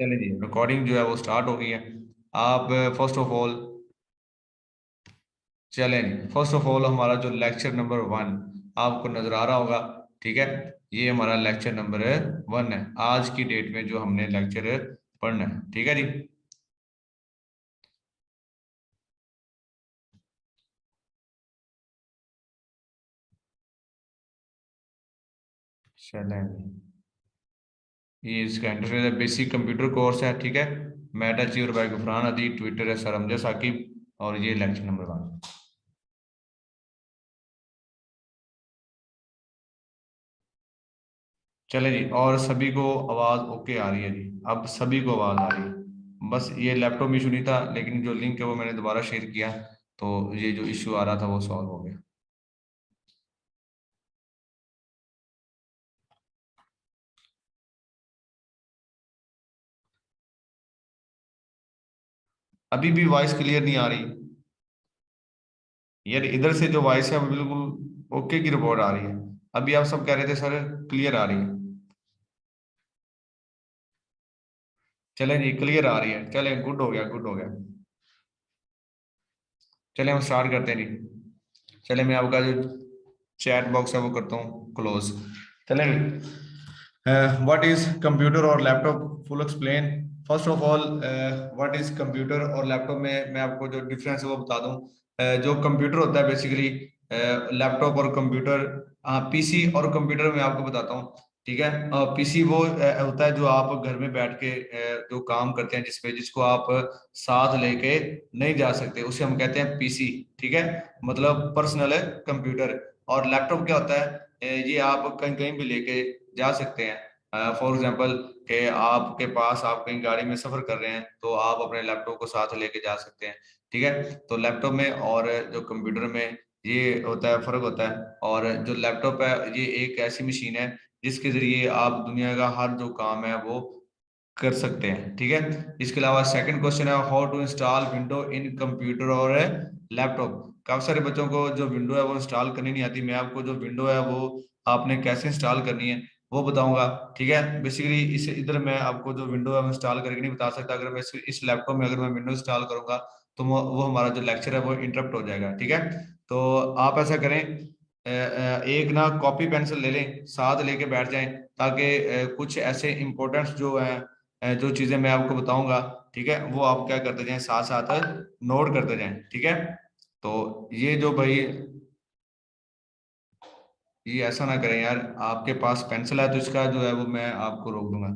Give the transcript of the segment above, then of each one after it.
चलिए जी, रिकॉर्डिंग जो है वो स्टार्ट हो गई है। आप फर्स्ट ऑफ ऑल, चलें जी, फर्स्ट ऑफ ऑल हमारा जो लेक्चर नंबर 1 आपको नजर आ रहा होगा, ठीक है। ये हमारा लेक्चर नंबर 1 है आज की डेट में जो हमने लेक्चर पढ़ना है, ठीक है जी। चलें जी, ये इसका इंटरफेस है, बेसिक कंप्यूटर कोर्स है, ठीक है। मेटा चीर बाय गुफरान अदी, ट्विटर है सर अमजद साकिब, और ये लेक्चर नंबर 1। चले जी, और सभी को आवाज ओके आ रही है जी? अब सभी को आवाज आ रही है, बस ये लैपटॉप में इशू नहीं था, लेकिन जो लिंक है वो मैंने दोबारा शेयर किया, तो ये जो इशू आ रहा था वो सॉल्व हो गया। अभी भी वॉइस क्लियर नहीं आ रही यार? इधर से जो वॉइस है वो बिल्कुल ओके की रिपोर्ट आ रही है। अभी आप सब कह रहे थे सर क्लियर आ रही है। चलें जी, क्लियर आ रही है, चलें, गुड हो गया, गुड हो गया। चलें हम स्टार्ट करते हैं जी। चलें, मैं आपका जो चैट बॉक्स है वो करता हूँ क्लोज। चलें, व्हाट इज कंप्यूटर और laptop, full explain. First of all, what is computer और लैपटॉप में मैं आपको जो डिफरेंस है वो बता दूं। जो कंप्यूटर होता है बेसिकली, लैपटॉप और कंप्यूटर, पीसी और कंप्यूटर मैं आपको बताता हूँ, ठीक है। पीसी वो होता है जो आप घर में बैठ के जो काम करते हैं, जिसपे जिसको आप साथ लेके नहीं जा सकते, उसे हम कहते हैं पीसी, ठीक है, मतलब पर्सनल कंप्यूटर। और लैपटॉप क्या होता है, ये आप कहीं कहीं भी लेके जा सकते हैं। फॉर एग्जांपल कि आपके पास, आप कहीं गाड़ी में सफर कर रहे हैं, तो आप अपने लैपटॉप को साथ लेके जा सकते हैं, ठीक है। तो लैपटॉप में और जो कंप्यूटर में ये होता है, फर्क होता है। और जो लैपटॉप है ये एक ऐसी मशीन है जिसके जरिए आप दुनिया का हर जो काम है वो कर सकते हैं, ठीक है। इसके अलावा सेकंड क्वेश्चन है, how to install window in computer और लैपटॉप। काफी सारे बच्चों को जो विंडो है वो इंस्टॉल करनी नहीं आती, मैं आपको जो विंडो है वो आपने कैसे इंस्टॉल करनी है वो बताऊंगा, ठीक है। बेसिकली इस इधर मैं आपको जो विंडो है वो इंस्टॉल करके नहीं बता सकता। अगर मैं इस लैपटॉप में अगर मैं विंडो इंस्टॉल करूंगा तो वो हमारा जो लेक्चर है वो इंटरप्ट हो जाएगा, ठीक है। तो आप ऐसा करें, एक ना कॉपी पेंसिल ले लें, साथ लेके बैठ जाएं, ताकि कुछ ऐसे इंपॉर्टेंट जो है, जो चीजें मैं आपको बताऊंगा, ठीक है, वो आप क्या करते जाएं, साथ साथ नोट करते जाएं, ठीक है। तो ये जो भाई, ये ऐसा ना करें यार, आपके पास पेंसिल है तो इसका जो है वो मैं आपको रोक दूंगा।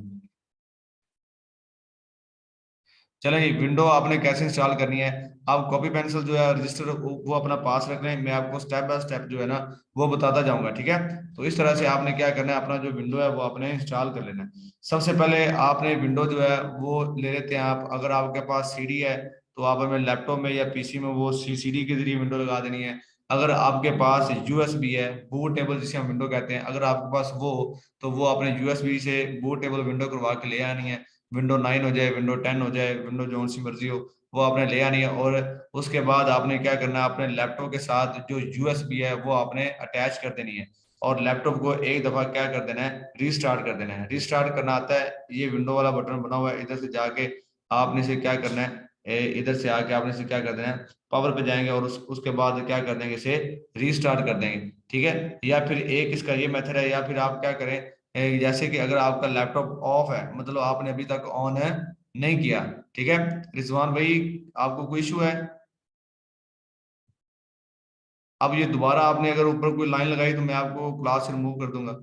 चलो ये विंडो आपने कैसे इंस्टॉल करनी है, आप कॉपी पेंसिल जो है रजिस्टर वो अपना पास रख लें, मैं आपको स्टेप बाय स्टेप जो है ना वो बताता जाऊंगा, ठीक है। तो इस तरह से आपने क्या करना है, अपना जो विंडो है वो आपने इंस्टॉल कर लेना है। सबसे पहले आपने विंडो जो है वो ले लेते हैं आप, अगर आपके पास सीडी है तो आप हमें लैपटॉप में या पीसी में वो सीडी के जरिए विंडो लगा देनी है। अगर आपके पास यूएसबी है, बूट टेबल जिसे हम विंडो कहते हैं, अगर आपके पास वो, तो वो आपने यूएसबी से बूट टेबल विंडो करवा के ले आनी है। विंडो 9 हो जाए, विंडो 10 हो जाए, विंडो जो सी मर्जी हो, वो आपने ले आनी है। और उसके बाद आपने क्या करना है, अपने लैपटॉप के साथ जो यूएसबी है वो आपने अटैच कर देनी है, और लैपटॉप को एक दफा क्या कर देना है, रीस्टार्ट कर देना है। रीस्टार्ट करना आता है, ये विंडो वाला बटन बना हुआ है, इधर से जाके आपने से क्या करना है, इधर से आके आपने से क्या कर देना है, पावर पे जाएंगे और उसके बाद क्या कर देंगे, इसे रीस्टार्ट कर देंगे, ठीक है। या फिर एक इसका ये मेथड है, या फिर आप क्या करें, जैसे कि अगर आपका लैपटॉप ऑफ है, मतलब आपने अभी तक ऑन है नहीं किया, ठीक है। रिजवान भाई, आपको कोई इशू है? अब ये दोबारा आपने अगर ऊपर कोई लाइन लगाई तो मैं आपको क्लास से रिमूव कर दूंगा।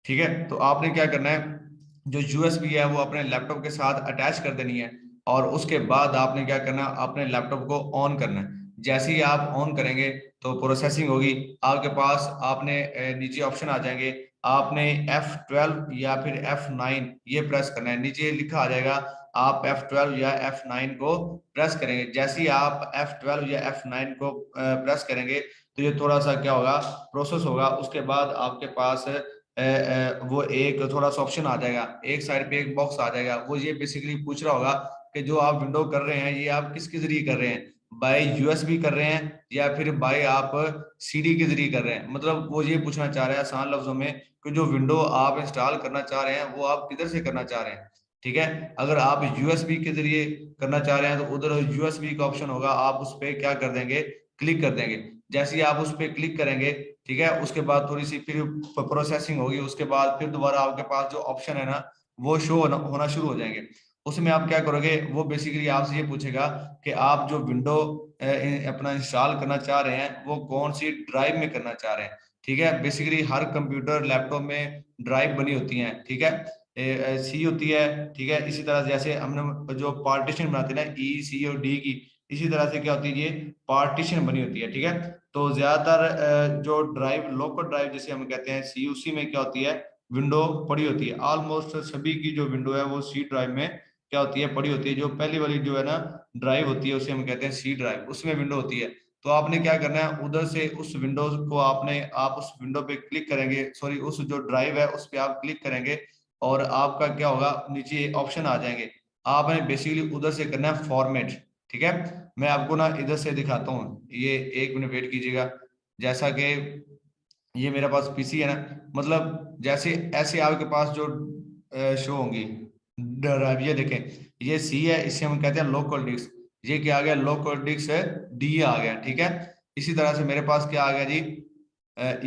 ठीक है, तो आपने क्या करना है, जो यूएसबी है वो अपने लैपटॉप के साथ अटैच कर देनी है, और उसके बाद आपने क्या करना है, अपने लैपटॉप को ऑन करना है। जैसे ही आप ऑन करेंगे तो प्रोसेसिंग होगी आपके पास, आपने नीचे ऑप्शन आ जाएंगे, आपने F12 या फिर F9 ये प्रेस करना है, नीचे लिखा आ जाएगा, आप F12 या F9 को प्रेस करेंगे। जैसे ही आप F12 या F9 को प्रेस करेंगे तो ये थोड़ा सा क्या होगा, प्रोसेस होगा। उसके बाद आपके पास वो एक थोड़ा सा ऑप्शन आ जाएगा, एक साइड पे एक बॉक्स आ जाएगा, वो ये बेसिकली पूछ रहा होगा कि जो आप विंडो कर रहे हैं ये आप किसके जरिए कर रहे हैं। बाय यूएसबी कर रहे हैं या फिर बाय आप सीडी के जरिए कर रहे हैं। मतलब वो ये पूछना चाह रहे हैं आसान लफ्जों में कि जो विंडो आप इंस्टॉल करना चाह रहे हैं वो आप किधर से करना चाह रहे हैं। ठीक है, अगर आप यूएसबी के जरिए करना चाह रहे हैं तो उधर यूएसबी का ऑप्शन होगा, आप उस पर क्या कर देंगे, क्लिक कर देंगे। जैसे ही आप उस पर क्लिक करेंगे, ठीक है, उसके बाद थोड़ी सी फिर प्रोसेसिंग होगी, उसके बाद फिर दोबारा आपके पास जो ऑप्शन है ना वो शो होना शुरू हो जाएंगे। उसमें आप क्या करोगे, वो बेसिकली आपसे ये पूछेगा कि आप जो विंडो अपना इंस्टॉल करना चाह रहे हैं वो कौन सी ड्राइव में करना चाह रहे हैं। ठीक है, बेसिकली हर कंप्यूटर लैपटॉप में ड्राइव बनी होती हैं। ठीक है, सी होती है। ठीक है, इसी तरह जैसे हमने जो पार्टीशन बनाते हैं ना, ई सी और डी की, इसी तरह से क्या होती है, ये पार्टीशन बनी होती है। ठीक है, तो ज्यादातर जो ड्राइव, लोकल ड्राइव जिसे हम कहते हैं सी, उसी में क्या होती है, विंडो पड़ी होती है। ऑलमोस्ट सभी की जो विंडो है वो सी ड्राइव में क्या होती है, पड़ी होती है। जो पहली वाली जो है ना ड्राइव होती है उसे हम कहते हैं सी ड्राइव, उसमें विंडो होती है। तो आपने क्या करना है, उधर से उस विंडोज को आप उस विंडो पे क्लिक करेंगे, सॉरी उस जो ड्राइव है उस पे आप क्लिक करेंगे और आपका क्या होगा, नीचे ऑप्शन आ जाएंगे। आपने बेसिकली उधर से करना है फॉर्मेट। ठीक है, मैं आपको ना इधर से दिखाता हूँ, ये 1 मिनट वेट कीजिएगा। जैसा कि ये मेरे पास पीसी है ना, मतलब जैसे ऐसे आपके पास जो शो होंगी ड्राइव, ये देखें, ये सी है, इसे हम कहते हैं लोकल डिस्क। ये क्या आ गया, लोकल डिस्क है, डी आ गया। ठीक है, इसी तरह से मेरे पास क्या आ गया जी,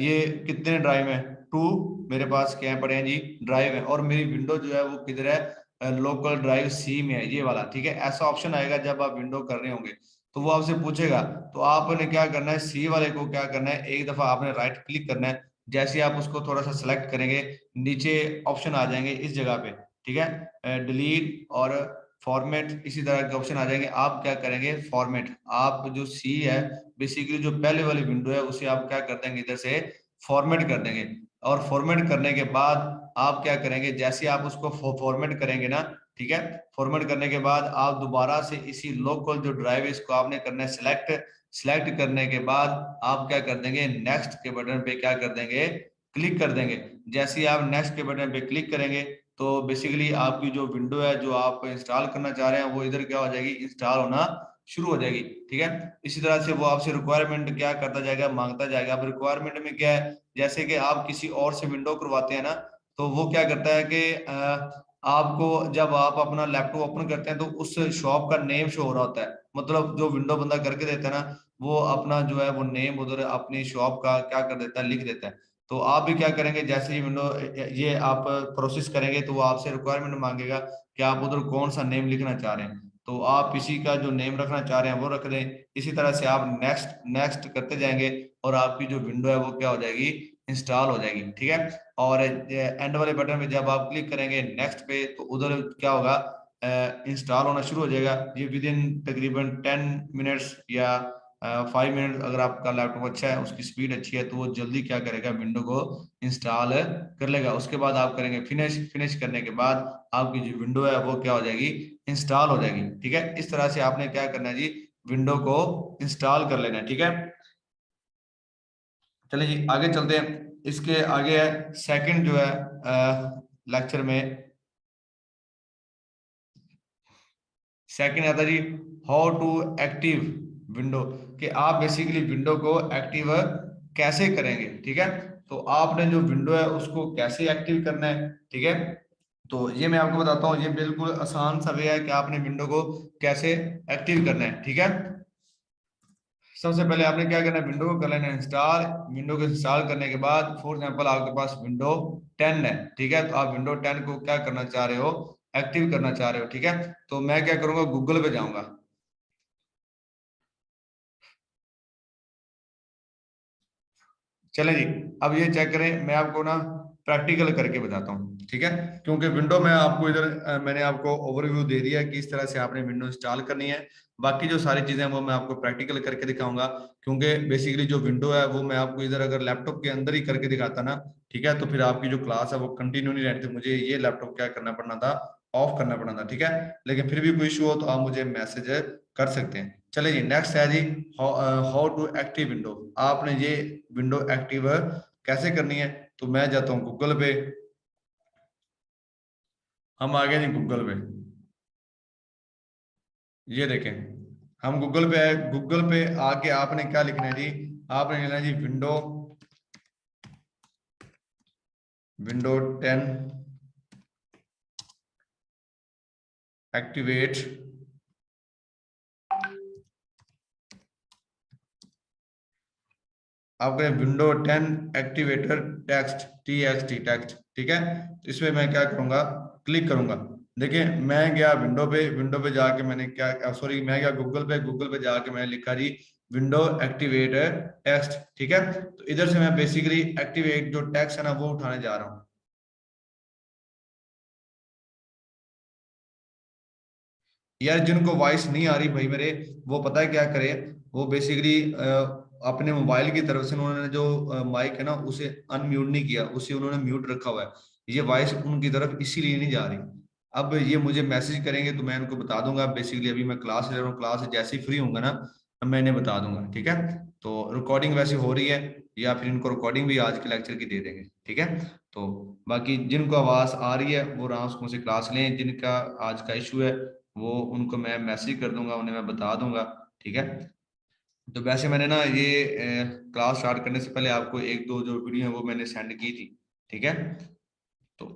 ये कितने ड्राइव है, 2 मेरे पास क्या पड़े हैं जी, ड्राइव है। और मेरी विंडो जो है वो किधर है, लोकल ड्राइव सी में है, ये वाला। ठीक है, ऐसा ऑप्शन आएगा जब आप विंडो कर रहे होंगे तो वो आपसे पूछेगा। तो आपने क्या करना है, सी वाले को क्या करना है, एक दफा आपने राइट क्लिक करना है। जैसे ही आप उसको थोड़ा सा सिलेक्ट करेंगे, नीचे ऑप्शन आ जाएंगे इस जगह पे। ठीक है, डिलीट और फॉर्मेट, इसी तरह के ऑप्शन आ जाएंगे। आप क्या करेंगे, फॉर्मेट, आप जो सी है, बेसिकली जो पहले वाली विंडो है उसे आप क्या कर देंगे, इधर से फॉर्मेट कर देंगे। और फॉर्मेट करने के बाद आप क्या करेंगे, जैसे आप उसको फॉर्मेट करेंगे ना, ठीक है, फॉर्मेट करने के बाद आप दोबारा से इसी लोकल जो ड्राइव है इसको आपने करना है सिलेक्ट। सिलेक्ट करने के बाद आप क्या कर देंगे, नेक्स्ट के बटन पे क्या कर देंगे, क्लिक कर देंगे। जैसे ही आप नेक्स्ट के बटन पे क्लिक करेंगे तो बेसिकली आपकी जो विंडो है जो आप इंस्टॉल करना चाह रहे हैं वो इधर क्या हो जाएगी, इंस्टॉल होना शुरू हो जाएगी। ठीक है, इसी तरह से वो आपसे रिक्वायरमेंट क्या करता जाएगा, मांगता जाएगा। अब रिक्वायरमेंट में क्या है, जैसे कि आप किसी और से विंडो करवाते हैं ना, तो वो क्या करता है कि आपको जब आप अपना लैपटॉप ओपन करते हैं तो उस शॉप का नेम शो हो रहा होता है। मतलब जो विंडो बंदा करके देता है ना, वो अपना जो है वो नेम उधर अपनी शॉप का क्या कर देता है, लिख देता है। तो आप भी क्या करेंगे, जैसे ही विंडो ये आप प्रोसेस करेंगे तो वो आपसे रिक्वायरमेंट मांगेगा कि आप उधर कौन सा नेम लिखना चाह रहे हैं। तो आप इसी का जो नेम रखना चाह रहे हैं वो रख दें। इसी तरह से आप नेक्स्ट नेक्स्ट करते जाएंगे और आपकी जो विंडो है वो क्या हो जाएगी, इंस्टॉल हो जाएगी। ठीक है, और एंड वाले बटन पे जब आप क्लिक करेंगे नेक्स्ट पे तो उधर क्या होगा, इंस्टॉल होना शुरू हो जाएगा। ये विद इन तकरीबन 10 मिनट्स या 5 मिनट, अगर आपका लैपटॉप अच्छा है, उसकी स्पीड अच्छी है, तो वो जल्दी क्या करेगा, विंडो को इंस्टॉल कर लेगा। उसके बाद आप करेंगे फिनिश। फिनिश करने के बाद आपकी जो विंडो है वो क्या हो जाएगी, इंस्टॉल हो जाएगी। ठीक है, इस तरह से आपने क्या करना है जी, विंडो को इंस्टॉल कर लेना है। ठीक है, चलिए जी आगे चलते हैं। इसके आगे है सेकंड जो है लेक्चर में, सेकंड आता है जी, हाउ टू एक्टिव विंडो, कि आप बेसिकली विंडो को एक्टिव कैसे करेंगे। ठीक है, तो आपने जो विंडो है उसको कैसे एक्टिव करना है। ठीक है, तो ये मैं आपको बताता हूँ, ये बिल्कुल आसान सा वे है कि आपने विंडो को कैसे एक्टिव करना है। ठीक है, सबसे पहले आपने क्या करना है, विंडो को कर लेना है इंस्टॉल। विंडो को इंस्टॉल करने के बाद फॉर एग्जांपल आपके पास विंडो 10 है। ठीक है, तो आप विंडो 10 को क्या करना चाह रहे हो, एक्टिव करना चाह रहे हो। ठीक है, तो मैं क्या करूंगा, गूगल पे जाऊंगा। चलें जी, अब ये चेक करें, मैं आपको ना प्रैक्टिकल करके बताता हूँ। ठीक है, क्योंकि विंडो में आपको इधर मैंने आपको ओवरव्यू दे दिया है कि इस तरह से आपने विंडो इंस्टॉल करनी है। बाकी जो सारी चीजें हैं वो मैं आपको प्रैक्टिकल करके दिखाऊंगा। क्योंकि बेसिकली जो विंडो है वो मैं आपको इधर अगर लैपटॉप के अंदर ही करके दिखाता ना, ठीक है, तो फिर आपकी जो क्लास है वो कंटिन्यू नहीं रहती, मुझे ये लैपटॉप क्या करना पड़ना था, ऑफ करना पड़ना था। ठीक है, लेकिन फिर भी कोई इशू हो तो आप मुझे मैसेज कर सकते हैं। चलिए जी, नेक्स्ट है जी, हाउ टू एक्टिव विंडो। आपने ये विंडो एक्टिव कैसे करनी है, तो मैं जाता हूँ गूगल पे। हम आ गए जी गूगल पे, ये देखें, हम गूगल पे आए, गूगल पे आके आपने क्या लिखना है जी, आपने लिखना है जी विंडो 10 एक्टिवेट आपके विंडो 10 एक्टिवेटर टेक्स्ट टेक्स्ट, ठीक है। तो इसमें मैं क्या करूंगा, क्लिक करूंगा। देखिए मैं गया विंडो पे जाके मैंने क्या, सॉरी मैं गया गूगल पे जाके मैंने लिखा जी विंडो एक्टिवेट टेक्स्ट, ठीक है। तो इधर से मैं बेसिकली एक्टिवेट जो टेक्स्ट है ना वो उठाने जा रहा हूँ। यार जिनको वॉइस नहीं आ रही भाई मेरे, वो पता है क्या करे, वो बेसिकली अपने मोबाइल की तरफ से उन्होंने जो माइक है ना उसे अनम्यूट नहीं किया, उसे उन्होंने म्यूट रखा हुआ है। ये वॉइस उनकी तरफ इसीलिए नहीं जा रही। अब ये मुझे मैसेज करेंगे तो मैं उनको बता दूंगा। बेसिकली अभी मैं क्लास ले रहा हूँ, क्लास से जैसे ही फ्री होऊंगा ना मैं इन्हें बता दूंगा, ठीक है। तो रिकॉर्डिंग वैसे हो रही है, या फिर इनको रिकॉर्डिंग भी आज के लेक्चर की दे देंगे, ठीक है। तो बाकी जिनको आवाज आ रही है वो आराम से क्लास लें, जिनका आज का इशू है वो उनको मैं मैसेज कर दूंगा, उन्हें मैं बता दूंगा, ठीक है। तो वैसे मैंने ना ये क्लास स्टार्ट करने से पहले आपको एक दो जो वीडियो है वो मैंने सेंड की थी, ठीक है। तो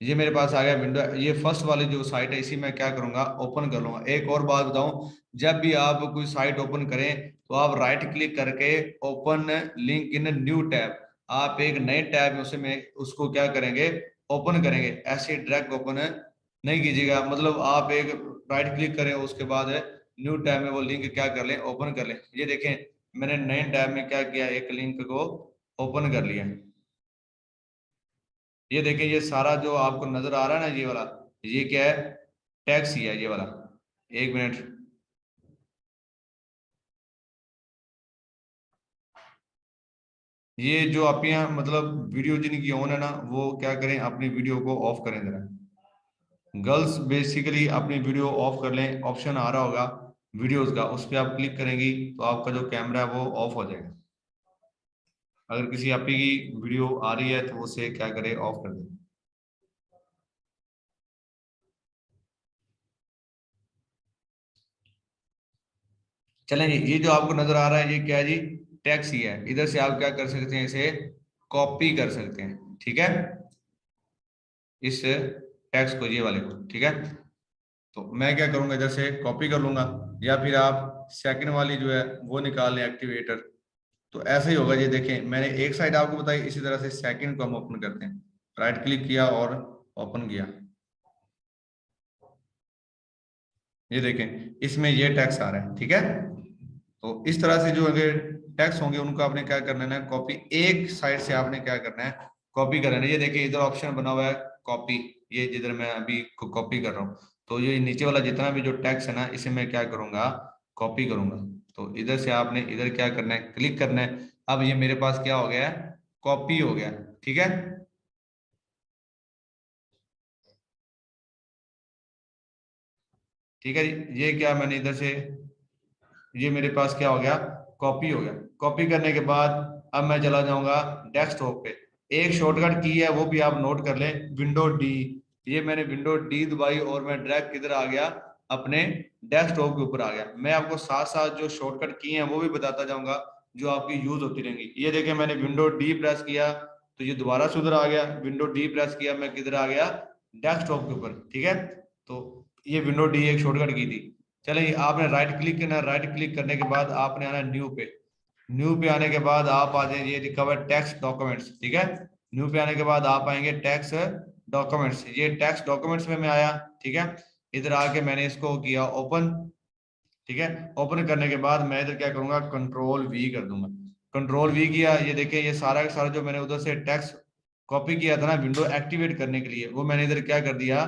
ये मेरे पास आ गया विंडो, ये फर्स्ट वाली जो साइट है इसी में क्या करूंगा ओपन कर लूंगा। एक और बात बताऊं, जब भी आप कोई साइट ओपन करें तो आप राइट क्लिक करके open link in new tab, आप एक नए टैब में उसे में उसको क्या करेंगे ओपन करेंगे, ऐसे डायरेक्ट ओपन नहीं कीजिएगा। मतलब आप एक राइट क्लिक करें उसके बाद न्यू टैब में वो लिंक क्या कर लें ओपन कर लें। ये देखें मैंने नए टैब में क्या किया, एक लिंक को ओपन कर लिया। ये देखें ये सारा जो आपको नजर आ रहा है ना ये वाला, ये क्या है, टैक्स ही है ये वाला। एक मिनट, ये जो आप यहाँ मतलब वीडियो जिनकी ऑन है ना वो क्या करें अपनी वीडियो को ऑफ करें जरा। गर्ल्स बेसिकली अपनी वीडियो ऑफ कर लें, ऑप्शन आ रहा होगा वीडियोस का, उस पर आप क्लिक करेंगी तो आपका जो कैमरा है वो ऑफ हो जाएगा। अगर किसी आपकी की वीडियो आ रही है तो उसे क्या करें ऑफ कर दें। चलें जी, ये जो आपको नजर आ रहा है ये क्या है जी, टैक्स ही है। इधर से आप क्या कर सकते हैं, इसे कॉपी कर सकते हैं, ठीक है, इस टैक्स को, ये वाले को, ठीक है। तो मैं क्या करूंगा, इधर से कॉपी कर लूंगा, या फिर आप सेकंड वाली जो है वो निकाल लें एक्टिवेटर। तो ऐसा ही होगा, ये देखें मैंने एक साइड आपको बताई, इसी तरह से सेकंड को हम ओपन करते हैं, राइट क्लिक किया और ओपन किया। ये देखें इसमें ये टैक्स आ रहा है, ठीक है। तो इस तरह से जो अगर टैक्स होंगे उनको आपने क्या करना है ना, कॉपी एक साइड से आपने क्या करना है कॉपी करना है। ये देखिए इधर ऑप्शन बना हुआ है कॉपी, ये जिधर मैं अभी कॉपी कर रहा हूँ, तो ये नीचे वाला जितना भी जो टैक्स है ना इसे मैं क्या करूंगा कॉपी करूंगा। तो इधर से आपने इधर क्या करना है क्लिक करना है। अब ये मेरे पास क्या हो गया है, कॉपी हो गया, ठीक है। ठीक है जी, ये क्या मैंने इधर से, ये मेरे पास क्या हो गया कॉपी हो गया। कॉपी करने के बाद अब मैं चला जाऊंगा डेस्कटॉप पे। एक शॉर्टकट की है वो भी आप नोट कर लें, विंडो डी। ये मैंने विंडो डी दबाई और मैं डायरेक्ट किधर आ गया, अपने डेस्कटॉप के ऊपर आ गया। मैं आपको साथ साथ जो शॉर्टकट की हैं वो भी बताता जाऊंगा जो आपकी यूज होती रहेंगी। ये देखिए मैंने विंडो डी प्रेस किया तो ये दोबारा से उधर आ गया, विंडो डी प्रेस किया मैं किधर आ गया डेस्कटॉप के ऊपर, ठीक है। तो ये विंडो डी एक शॉर्टकट की थी। चलिए आपने राइट क्लिक करना, राइट क्लिक करने के बाद आपने आना न्यू पे। न्यू पे आने के बाद आप आ जाइए रिकवर टैक्स डॉक्यूमेंट्स, ठीक है। न्यू पे आने के बाद आप आएंगे टैक्स डॉक्यूमेंट्स, ये टैक्स डॉक्यूमेंट्स में मैं आया, ठीक है। इधर आके मैंने इसको किया ओपन, ठीक है। ओपन करने के बाद मैं इधर क्या करूंगा कंट्रोल वी कर दूंगा। कंट्रोल वी किया, ये देखिए ये सारा का सारा जो मैंने उधर से टेक्स्ट कॉपी किया था ना विंडो एक्टिवेट करने के लिए, वो मैंने इधर क्या कर दिया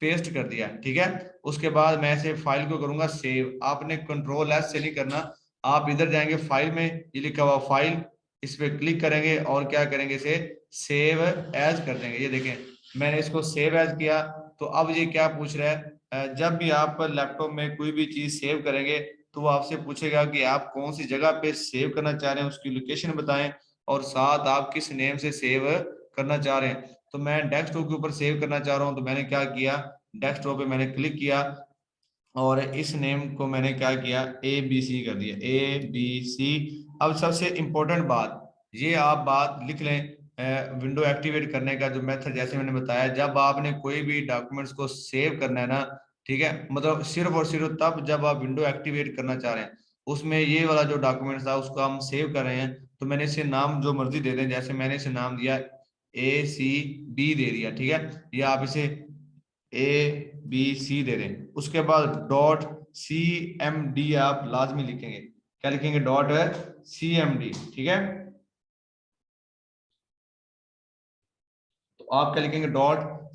पेस्ट कर दिया, ठीक है। उसके बाद मैं इसे फाइल को करूंगा सेव। आपने कंट्रोल एस से नहीं करना, आप इधर जाएंगे फाइल में, ये लिखा हुआ फाइल, इस पे क्लिक करेंगे और क्या करेंगे इसे सेव एज कर देंगे। ये देखें मैंने इसको सेव एज किया। तो अब ये क्या पूछ रहा है, जब भी आप लैपटॉप में कोई भी चीज सेव करेंगे तो वो आपसे पूछेगा कि आप कौन सी जगह पे सेव करना चाह रहे हैं, उसकी लोकेशन बताएं और साथ आप किस नेम से सेव करना चाह रहे हैं। तो मैं डेस्कटॉप के ऊपर सेव करना चाह रहा हूं, तो मैंने क्या किया डेस्कटॉप पे मैंने क्लिक किया और इस नेम को मैंने क्या किया, ABC कर दिया, ABC। अब सबसे इंपॉर्टेंट बात, ये आप बात लिख लें, विंडो एक्टिवेट करने का जो मेथड जैसे मैंने बताया, जब आपने कोई भी डॉक्यूमेंट्स को सेव करना है ना, ठीक है, मतलब सिर्फ और सिर्फ तब जब आप विंडो एक्टिवेट करना चाह रहे हैं। उसमें ये वाला जो डॉक्यूमेंट्स था उसको हम सेव कर रहे हैं, तो मैंने इसे नाम जो मर्जी दे दें, जैसे मैंने इसे नाम दिया ACB दे दिया, ठीक है, या आप इसे ABC दे दें। उसके बाद .CMD आप लाजमी लिखेंगे। क्या लिखेंगे? .CMD, ठीक है। तो आप क्या लिखेंगे?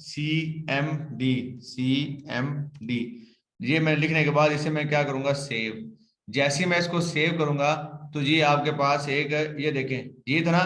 .CMD। ये मैं लिखने के बाद इसे मैं क्या करूंगा? सेव। जैसे ही मैं इसको सेव करूंगा तो ये आपके पास एक, ये देखें, ये था ना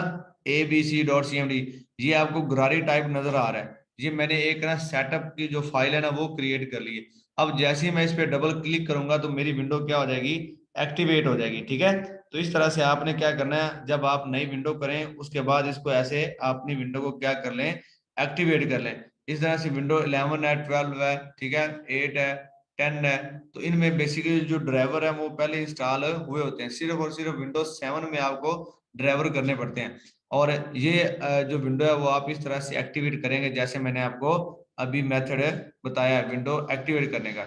ABC.CMD, ये आपको गरारी टाइप नजर आ रहा है। ये मैंने एक ना सेटअप की जो फाइल है ना वो क्रिएट कर ली है। अब जैसे ही मैं इस पे डबल क्लिक करूंगा तो मेरी विंडो क्या हो जाएगी? एक्टिवेट हो जाएगी, ठीक है। तो इस तरह से आपने क्या करना है, जब आप नई विंडो करें उसके बाद इसको ऐसे अपनी विंडो को क्या कर लें? एक्टिवेट कर लें। इस तरह से विंडो 11 है, 12 है, ठीक है, 8 है, 10 है। तो इनमें बेसिकली जो ड्राइवर है वो पहले इंस्टॉल हुए होते हैं। सिर्फ और सिर्फ विंडोज 7 में आपको ड्राइवर करने पड़ते हैं। और ये जो विंडो है वो आप इस तरह से एक्टिवेट करेंगे जैसे मैंने आपको अभी मेथड बताया है विंडो एक्टिवेट करने का,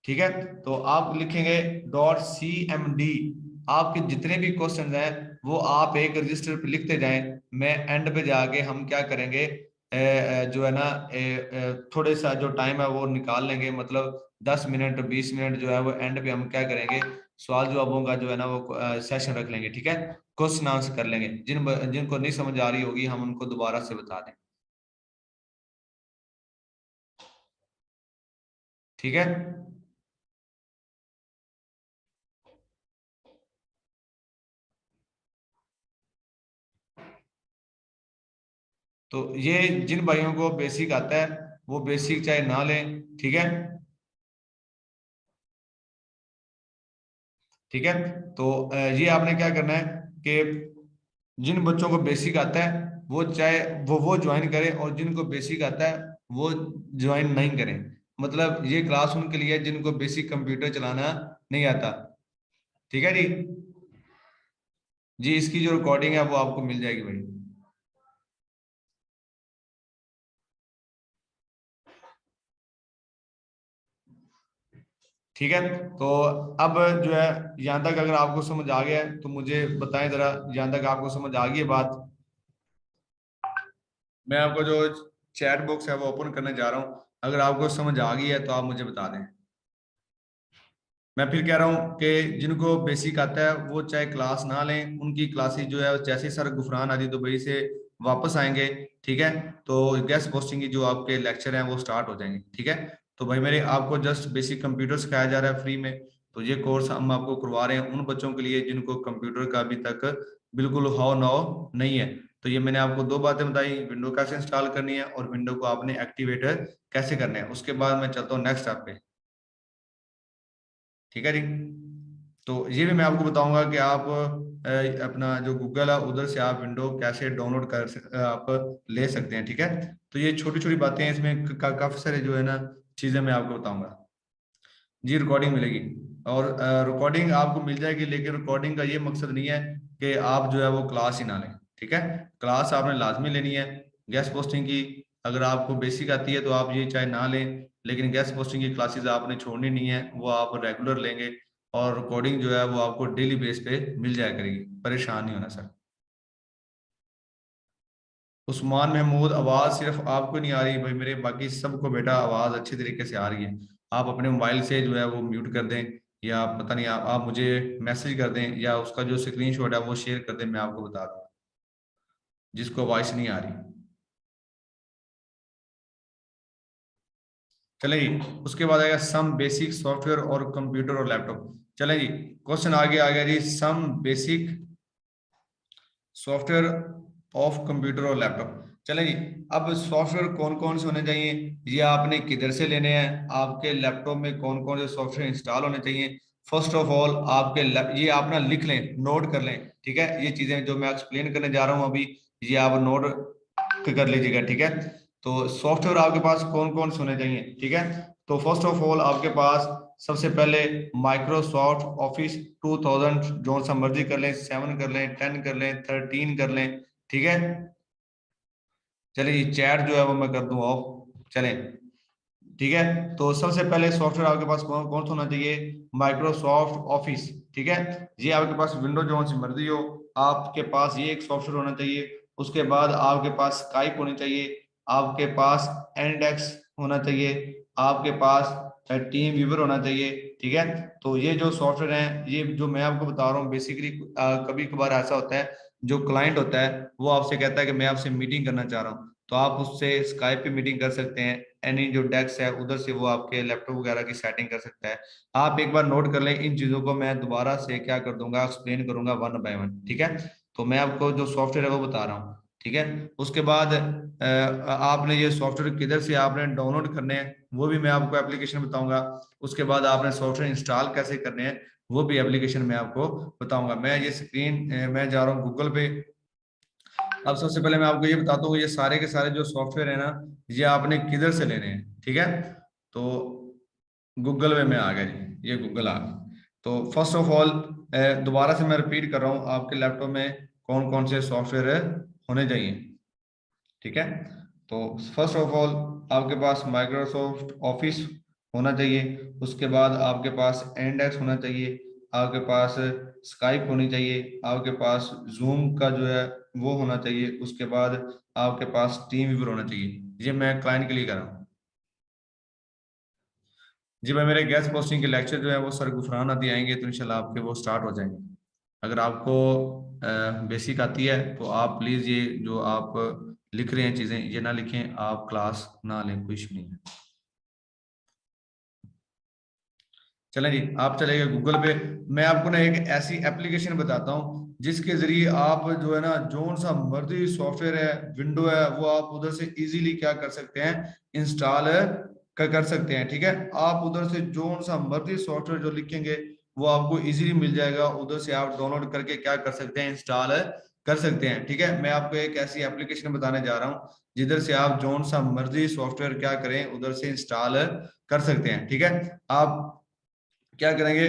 ठीक है। तो आप लिखेंगे .CMD। आपके जितने भी क्वेश्चन हैं वो आप एक रजिस्टर पे लिखते जाएं। मैं एंड पे जाके हम क्या करेंगे, जो है ना, थोड़े सा जो टाइम है वो निकाल लेंगे, मतलब 10 मिनट 20 मिनट जो है वो एंड पे हम क्या करेंगे, सवाल जवाबों का जो है ना वो सेशन रख लेंगे, ठीक है। क्वेश्चन आंसर कर लेंगे। जिनको नहीं समझ आ रही होगी हम उनको दोबारा से बता दें, ठीक है। तो ये जिन भाइयों को बेसिक आता है वो बेसिक चाहे ना लें, ठीक है, ठीक है। तो ये आपने क्या करना है कि जिन बच्चों को बेसिक आता है वो चाहे वो ज्वाइन करें, और जिनको बेसिक आता है वो ज्वाइन नहीं करें। मतलब ये क्लास उनके लिए है जिनको बेसिक कंप्यूटर चलाना नहीं आता, ठीक है जी। जी इसकी जो रिकॉर्डिंग है वो आपको मिल जाएगी भाई, ठीक है। तो अब जो है, यहाँ तक अगर आपको समझ आ गया है तो मुझे बताएं जरा, यहाँ तक आपको समझ आ गई है बात? मैं आपको जो चैट बॉक्स है वो ओपन करने जा रहा हूँ, अगर आपको समझ आ गई है तो आप मुझे बता दें। मैं फिर कह रहा हूँ कि जिनको बेसिक आता है वो चाहे क्लास ना लें, उनकी क्लासेस जो है जैसे सर गुफरान आदि दुबई से वापस आएंगे, ठीक है, तो गेस्ट पोस्टिंग की जो आपके लेक्चर हैं वो स्टार्ट हो जाएंगे, ठीक है। तो भाई मेरे आपको जस्ट बेसिक कंप्यूटर सिखाया जा रहा है फ्री में। तो ये कोर्स हम आपको करवा रहे हैं उन बच्चों के लिए जिनको कंप्यूटर का अभी तक बिल्कुल हाउ नाउ नहीं है। तो ये मैंने आपको दो बातें बताई, विंडो कैसे इंस्टॉल करनी है और विंडो को आपने एक्टिवेट कैसे करना है। उसके बाद मैं चलता हूँ नेक्स्ट स्टेप पे, ठीक है जी। तो ये भी मैं आपको बताऊंगा कि आप अपना जो गूगल है उधर से आप विंडो कैसे डाउनलोड आप ले सकते हैं, ठीक है। तो ये छोटी छोटी बातें हैं, इसमें काफी सारे जो है ना चीजें मैं आपको बताऊंगा। जी रिकॉर्डिंग मिलेगी, और रिकॉर्डिंग आपको मिल जाएगी, लेकिन रिकॉर्डिंग का ये मकसद नहीं है कि आप जो है वो क्लास ही ना लें, ठीक है। क्लास आपने लाजमी लेनी है गेस्ट पोस्टिंग की। अगर आपको बेसिक आती है तो आप ये चाहे ना लें, लेकिन गेस्ट पोस्टिंग की क्लासेस आपने छोड़नी नहीं है, वो आप रेगुलर लेंगे। और रिकॉर्डिंग जो है वो आपको डेली बेस पे मिल जाया करेगी, परेशान नहीं होना सर। उस्मान महमूद, आवाज सिर्फ आपको नहीं आ रही भाई मेरे, बाकी सबको बेटा आवाज अच्छी तरीके से आ रही है। आप अपने मोबाइल से जो है वो म्यूट कर दें, या पता नहीं आप मुझे मैसेज कर दें, या उसका जो स्क्रीनशॉट है वो शेयर कर दें, मैं आपको बता दूँ जिसको वॉइस नहीं आ रही। चले जी। उसके बाद आएगा सम बेसिक सॉफ्टवेयर और कंप्यूटर और लैपटॉप। चले जी, क्वेश्चन आगे आ गया जी, some basic software of computer और लैपटॉप। चलें जी। अब सॉफ्टवेयर कौन कौन से होने चाहिए, ये आपने किधर से लेने हैं, आपके लैपटॉप में कौन कौन से सॉफ्टवेयर इंस्टॉल होने चाहिए। फर्स्ट ऑफ ऑल आपके ये आप ना लिख लें, नोट कर लें, ठीक है। ये चीजें जो मैं एक्सप्लेन करने जा रहा हूँ अभी, ये आप नोट कर लीजिएगा, ठीक है। तो सॉफ्टवेयर आपके पास कौन कौन से होने चाहिए, ठीक है। तो फर्स्ट ऑफ ऑल आपके पास सबसे पहले माइक्रोसॉफ्ट ऑफिस 2000 जो सा मर्जी कर लें, 7 कर लें, 10 कर लें, 13 कर लें, ठीक है। चलिए ये चैट जो है वो मैं कर दूं ऑफ, चलें, ठीक है। तो सबसे पहले सॉफ्टवेयर आपके पास कौन कौन सा होना चाहिए, माइक्रोसॉफ्ट ऑफिस, ठीक है। ये आपके पास विंडो जो सी मर्जी हो, आपके पास ये एक सॉफ्टवेयर होना चाहिए। उसके बाद आपके पास स्काइप होनी चाहिए, आपके पास एंडेक्स होना चाहिए, आपके पास टीम व्यूवर होना चाहिए, ठीक है। तो ये जो सॉफ्टवेयर हैं, ये जो मैं आपको बता रहा हूँ बेसिकली, कभी कभार ऐसा होता है जो क्लाइंट होता है वो आपसे कहता है कि मैं आपसे मीटिंग करना चाह रहा हूँ, तो आप उससे स्काइप पे मीटिंग कर सकते हैं। एनी जो डेस्क है उधर से वो आपके लैपटॉप वगैरह की सेटिंग कर सकता है। आप एक बार नोट कर लें, इन चीजों को मैं दोबारा से क्या कर दूंगा, एक्सप्लेन करूंगा वन बाय वन, ठीक है। तो मैं आपको जो सॉफ्टवेयर है वो बता रहा हूँ, ठीक है। उसके बाद आपने ये सॉफ्टवेयर किधर से आपने डाउनलोड करने हैं वो भी मैं आपको एप्लीकेशन बताऊंगा। उसके बाद आपने सॉफ्टवेयर इंस्टॉल कैसे करने हैं वो भी एप्लीकेशन मैं आपको बताऊंगा। मैं ये स्क्रीन मैं जा रहा हूँ गूगल पे। अब सबसे पहले मैं आपको ये बताता हूँ, ये सारे के सारे जो सॉफ्टवेयर है ना, ये आपने किधर से लेने हैं, ठीक है। तो गूगल में मैं आ गया जी, ये गूगल आ गया। तो फर्स्ट ऑफ ऑल दोबारा से मैं रिपीट कर रहा हूँ, आपके लैपटॉप में कौन कौन से सॉफ्टवेयर होने चाहिए, ठीक है। तो फर्स्ट ऑफ ऑल आपके पास माइक्रोसॉफ्ट ऑफिस होना चाहिए, उसके बाद आपके पास एंडेक्स होना चाहिए, आपके पास स्काइप होनी चाहिए, आपके पास जूम का जो है वो होना चाहिए, उसके बाद आपके पास टीम व्यूअर होना चाहिए। ये मैं क्लाइंट के लिए कर रहा हूँ जी। भाई मेरे गेस्ट पोस्टिंग के लेक्चर जो है वो सर गुफरान आदि आएंगे तो इंशाल्लाह आपके वो स्टार्ट हो जाएंगे। अगर आपको बेसिक आती है तो आप प्लीज ये जो आप लिख रहे हैं चीजें ये ना लिखें, आप क्लास ना लें, कोई इशू नहीं है। चलें जी, आप चले गए गूगल पे। मैं आपको ना एक ऐसी एप्लीकेशन बताता हूँ जिसके जरिए आप जो है ना जोन सा मर्जी सॉफ्टवेयर है, विंडो है, वो आप उधर से इजीली क्या कर सकते हैं, इंस्टॉल कर सकते हैं, ठीक है। आप उधर से जोन सा मर्जी सॉफ्टवेयर जो लिखेंगे वो आपको इजीली मिल जाएगा, उधर से आप डाउनलोड करके क्या कर सकते हैं, इंस्टॉल कर सकते हैं, ठीक है। मैं आपको एक ऐसी एप्लीकेशन बताने जा रहा हूँ जिधर से आप जोन सा मर्जी सॉफ्टवेयर क्या करें उधर से इंस्टॉल कर सकते हैं, ठीक है। आप क्या करेंगे,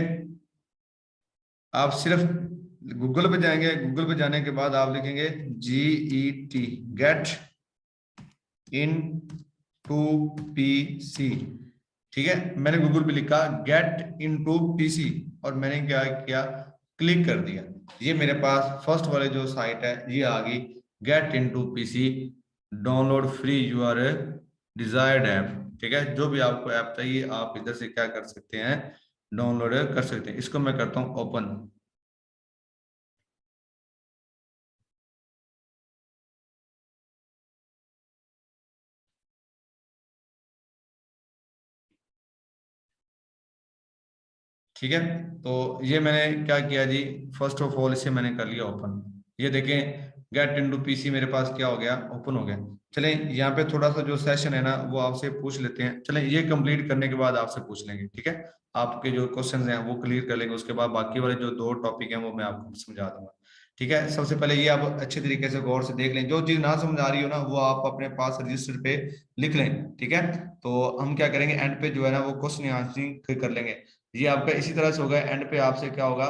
आप सिर्फ गूगल पे जाएंगे, गूगल पे जाने के बाद आप लिखेंगे GET, get in to PC, ठीक है। मैंने गूगल पे लिखा गेट इन टू पीसी और मैंने क्या किया, क्लिक कर दिया। ये मेरे पास फर्स्ट वाले जो साइट है ये आ गई, get in to PC, download free your desired app, ठीक है। जो भी आपको ऐप चाहिए आप इधर से क्या कर सकते हैं, डाउनलोड कर सकते हैं। इसको मैं करता हूँ ओपन, ठीक है। तो ये मैंने क्या किया जी, फर्स्ट ऑफ ऑल इसे मैंने कर लिया ओपन। ये देखें गेट इनटू पीसी मेरे पास क्या हो गया, ओपन हो गया। चलें यहाँ पे थोड़ा सा जो सेशन है ना वो आपसे पूछ लेते हैं, चलें ये कंप्लीट करने के बाद आपसे पूछ लेंगे, ठीक है। आपके जो क्वेश्चंस हैं वो क्लियर कर लेंगे, उसके बाद बाकी वाले जो दो टॉपिक हैं वो मैं आपको समझा दूंगा, ठीक है। सबसे पहले ये आप अच्छे तरीके से गौर से देख लें, जो चीज ना समझ आ रही हो ना वो आप अपने पास रजिस्टर पे लिख लें, ठीक है। तो हम क्या करेंगे एंड पे जो है ना वो क्वेश्चन आंसरिंग कर लेंगे। ये आपका इसी तरह से होगा, एंड पे आपसे क्या होगा,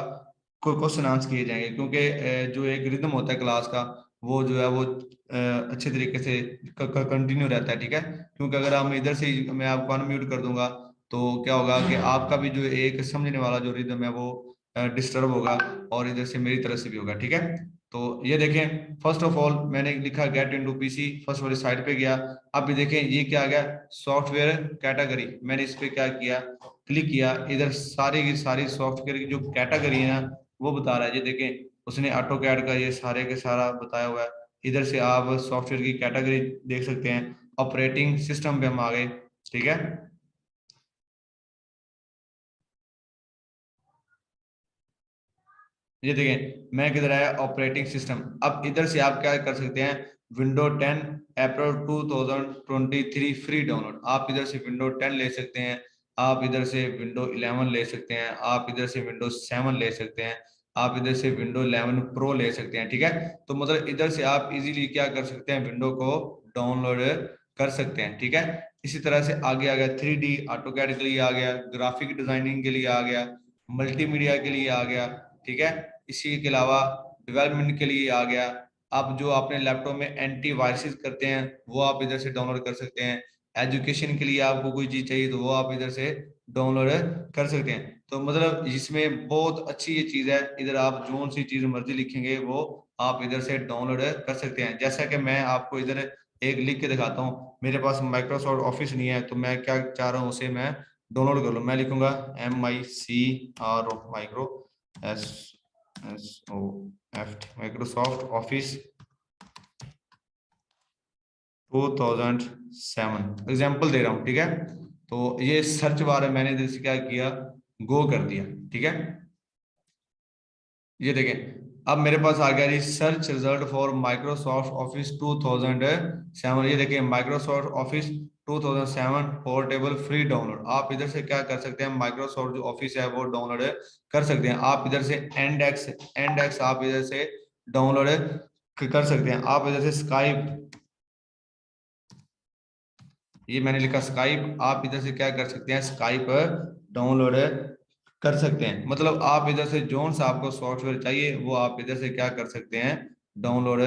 कोई क्वेश्चन आंसर किए जाएंगे, क्योंकि जो एक रिदम होता है क्लास का वो जो है वो अच्छे तरीके से कंटिन्यू रहता है, ठीक है। क्योंकि अगर हम इधर से मैं आपको अनम्यूट कर दूंगा तो क्या होगा कि आपका भी जो एक समझने वाला जो रिदम है वो डिस्टर्ब होगा, और इधर से मेरी तरफ से भी होगा, ठीक है। तो ये देखें फर्स्ट ऑफ ऑल मैंने लिखा गेट इनटू पीसी, फर्स्ट वाली साइड पे गया। अब भी देखें ये क्या आ गया, सॉफ्टवेयर कैटेगरी, मैंने इस पे क्या किया, क्लिक किया। इधर सारी की सारी सॉफ्टवेयर की जो कैटेगरी है ना वो बता रहा है, ये देखें उसने ऑटो कैड का ये सारे के सारा बताया हुआ है। इधर से आप सॉफ्टवेयर की कैटेगरी देख सकते हैं। ऑपरेटिंग सिस्टम पे हम आ गए, ठीक है। ये देखें मैं किधर आया, ऑपरेटिंग सिस्टम। अब इधर से आप क्या कर सकते हैं, विंडो 10 अप्रैल 2023 फ्री डाउनलोड, आप इधर से विंडो 10 ले सकते हैं, आप इधर से विंडो 11 ले सकते हैं, आप इधर से विंडो 7 ले सकते हैं, आप इधर से विंडो 11 प्रो ले सकते हैं, ठीक है। तो मतलब इधर से आप इजीली क्या कर सकते हैं, विंडो को डाउनलोड कर सकते हैं, ठीक है। इसी तरह से आगे आ गया 3D ऑटोकैड के लिए आ गया, ग्राफिक डिजाइनिंग के लिए आ गया, मल्टीमीडिया के लिए आ गया, ठीक है। इसी के अलावा डेवलपमेंट के लिए आ गया। अब जो आपने लैपटॉप में एंटी वायरसेस करते हैं वो आप इधर से डाउनलोड कर सकते हैं। एजुकेशन के लिए आपको कोई चीज चाहिए तो वो आप इधर से डाउनलोड कर सकते हैं। तो मतलब इसमें बहुत अच्छी ये चीज है, इधर आप जो सी चीज मर्जी लिखेंगे वो आप इधर से डाउनलोड कर सकते हैं। जैसा कि मैं आपको इधर एक लिख के दिखाता हूँ, मेरे पास माइक्रोसॉफ्ट ऑफिस नहीं है तो मैं क्या चाह रहा हूँ, उसे मैं डाउनलोड कर लूँ। मैं लिखूंगा MICRO micro SOFT Microsoft office 2007 example दे रहा हूँ, ठीक है। तो ये सर्च बार है, मैंने इधर से क्या किया, गो कर दिया, ठीक है। ये देखें अब मेरे पास आ गया जी search result for Microsoft office 2007। ये देखें Microsoft office 2007 portable free download. आप इधर से क्या कर सकते हैं, माइक्रोसॉफ्ट जो ऑफिस है वो डाउनलोड कर सकते हैं। आप इधर से एंडेक्स आप इधर से डाउनलोड कर सकते हैं। आप इधर से स्काइप, ये मैंने लिखा स्काइप, आप इधर से क्या कर सकते हैं, स्काइप डाउनलोड कर सकते हैं। मतलब आप इधर से जोन सा आपको सॉफ्टवेयर चाहिए वो आप इधर से क्या कर सकते हैं, डाउनलोड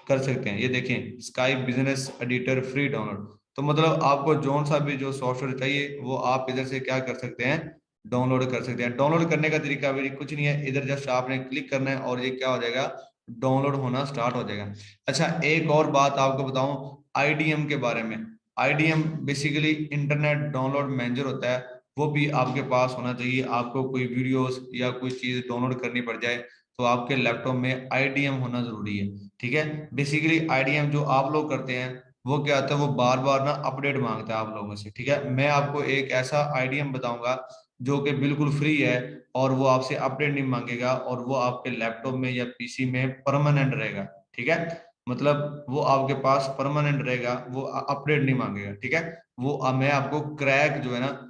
कर सकते हैं। ये देखें Skype business editor free download. तो मतलब आपको जोन सा भी जो सॉफ्टवेयर चाहिए वो आप इधर से क्या कर सकते हैं, डाउनलोड कर सकते हैं। डाउनलोड करने का तरीका भी कुछ नहीं है, इधर जस्ट आपने क्लिक करना है और ये क्या हो जाएगा, डाउनलोड होना स्टार्ट हो जाएगा। अच्छा एक और बात आपको बताऊं आईडीएम के बारे में। IDM basically internet download manager होता है, वो भी आपके पास होना चाहिए। आपको कोई वीडियोस या कोई चीज डाउनलोड करनी पड़ जाए तो आपके लैपटॉप में आईडीएम होना जरूरी है, ठीक है। बेसिकली आईडीएम जो आप लोग करते हैं वो क्या होता है, वो बार बार ना अपडेट मांगता है आप लोगों से, ठीक है। मैं आपको एक ऐसा आईडीएम बताऊंगा जो कि बिल्कुल फ्री है और वो आपसे अपडेट नहीं मांगेगा और वो आपके लैपटॉप में या पीसी में परमानेंट रहेगा, ठीक है। मतलब वो आपके पास परमानेंट रहेगा, वो अपडेट नहीं मांगेगा, ठीक है। वो मैं आपको क्रैक जो है ना,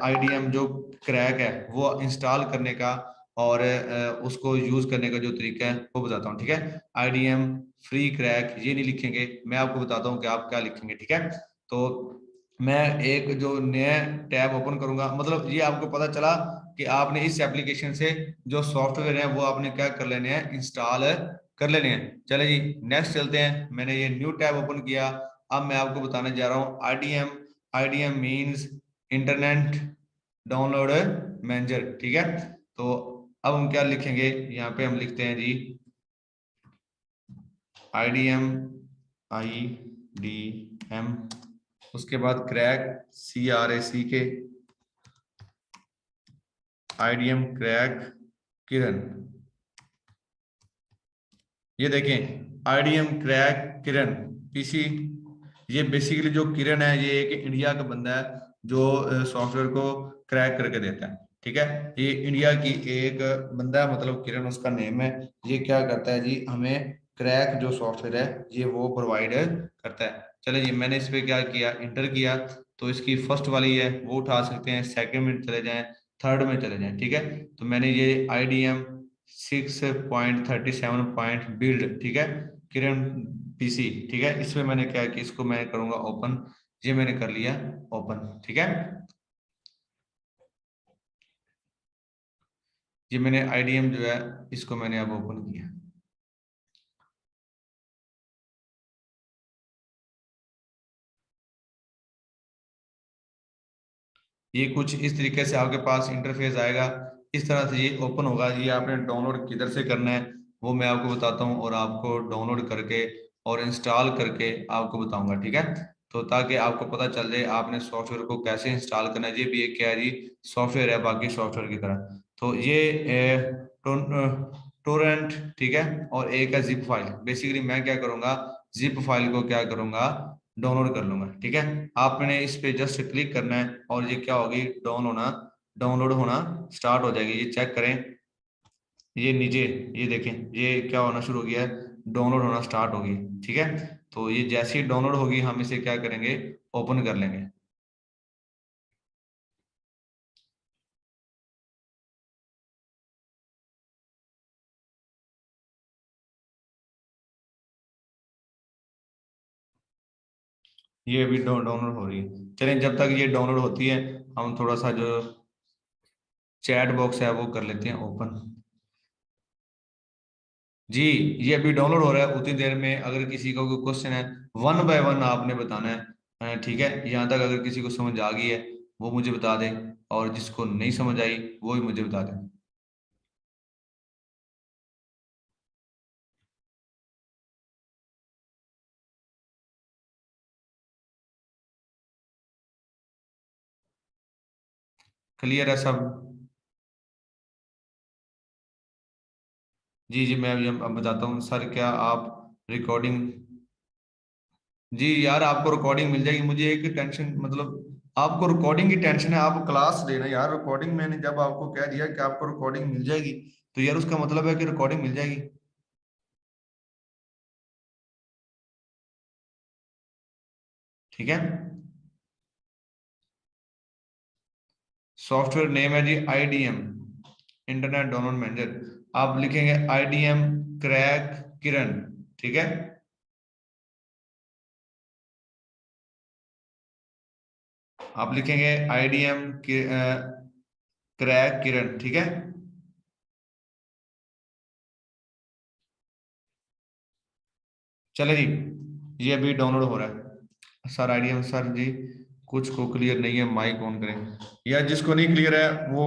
आईडीएम जो क्रैक है वो इंस्टॉल करने का और उसको यूज करने का जो तरीका है वो बताता हूँ, ठीक है। आईडीएम फ्री क्रैक ये नहीं लिखेंगे, मैं आपको बताता हूँ कि आप क्या लिखेंगे, ठीक है। तो मैं एक जो नया टैब ओपन करूंगा, मतलब ये आपको पता चला कि आपने इस एप्लीकेशन से जो सॉफ्टवेयर है वो आपने क्या कर लेने हैं, इंस्टॉल कर लेने हैं। चले जी नेक्स्ट चलते हैं। मैंने ये न्यू टैब ओपन किया। अब मैं आपको बताने जा रहा हूँ IDM. IDM means internet download manager, ठीक है। तो अब हम क्या लिखेंगे, यहाँ पे हम लिखते हैं जी आईडीएम, IDM, उसके बाद क्रैक, CRACK, आईडीएम क्रैक किरण। ये देखें आईडीएम क्रैक किरण पीसी। ये बेसिकली जो किरण है ये एक इंडिया का बंदा है जो सॉफ्टवेयर को क्रैक करके देता है, ठीक है। ये इंडिया की एक बंदा है, मतलब किरण उसका नेम है। ये क्या करता है जी, हमें क्रैक जो सॉफ्टवेयर है ये वो प्रोवाइड करता है। चलिए जी मैंने इस पे क्या किया, इंटर किया। तो इसकी फर्स्ट वाली है वो उठा सकते हैं, सेकंड में चले जाएं, थर्ड में चले जाएं, ठीक है। तो मैंने ये आईडीएम 6.37 बिल्ड, ठीक है, किरण पीसी, ठीक है। इसमें मैंने क्या कि इसको मैं करूंगा ओपन। ये मैंने कर लिया ओपन, ठीक है। ये मैंने आईडीएम जो है इसको मैंने अब ओपन किया। ये कुछ इस तरीके से आपके पास इंटरफेस आएगा, इस तरह से ये ओपन होगा। ये आपने डाउनलोड किधर से करना है वो मैं आपको बताता हूँ और आपको डाउनलोड करके और इंस्टॉल करके आपको बताऊंगा, ठीक है। तो ताकि आपको पता चल जाए आपने सॉफ्टवेयर को कैसे इंस्टॉल करना है। ये भी एक क्या है जी, सॉफ्टवेयर है बाकी सॉफ्टवेयर की तरह। तो ये टोरेंट, ठीक है, और एक है जिप फाइल। बेसिकली मैं क्या करूंगा, जिप फाइल को क्या करूंगा, डाउनलोड कर लूंगा, ठीक है। आपने इस पे जस्ट क्लिक करना है और ये क्या होगी, डाउनलोड होना स्टार्ट हो जाएगी। ये चेक करें, ये नीचे ये देखें ये क्या होना शुरू हो गया है, डाउनलोड होना स्टार्ट होगी, ठीक है। तो ये जैसे ही डाउनलोड होगी हम इसे क्या करेंगे, ओपन कर लेंगे। ये अभी डाउनलोड हो रही है। चलें, जब तक ये डाउनलोड होती है हम थोड़ा सा जो चैट बॉक्स है वो कर लेते हैं ओपन। जी, ये अभी डाउनलोड हो रहा है। उतनी देर में अगर किसी का कोई क्वेश्चन है, वन बाय वन आपने बताना है। ठीक है, यहाँ तक अगर किसी को समझ आ गई है वो मुझे बता दे, और जिसको नहीं समझ आई वो भी मुझे बता दे। क्लियर है सब? जी जी, मैं अभी अब बताता हूँ सर। क्या आप रिकॉर्डिंग? जी यार, आपको रिकॉर्डिंग मिल जाएगी। मुझे एक टेंशन, मतलब आपको रिकॉर्डिंग की टेंशन है। आप क्लास लेना यार। रिकॉर्डिंग मैंने जब आपको कह दिया कि आपको रिकॉर्डिंग मिल जाएगी, तो यार उसका मतलब है कि रिकॉर्डिंग मिल जाएगी। ठीक है। सॉफ्टवेयर नेम है जी IDM, इंटरनेट डाउनलोड मैनेजर। आप लिखेंगे IDM क्रैक किरण। ठीक है। आप लिखेंगे IDM क्रैक किरण। ठीक है। चले जी, ये अभी डाउनलोड हो रहा है। सर IDM सर जी, कुछ को क्लियर नहीं है, माइक ऑन करें। या जिसको नहीं क्लियर है वो,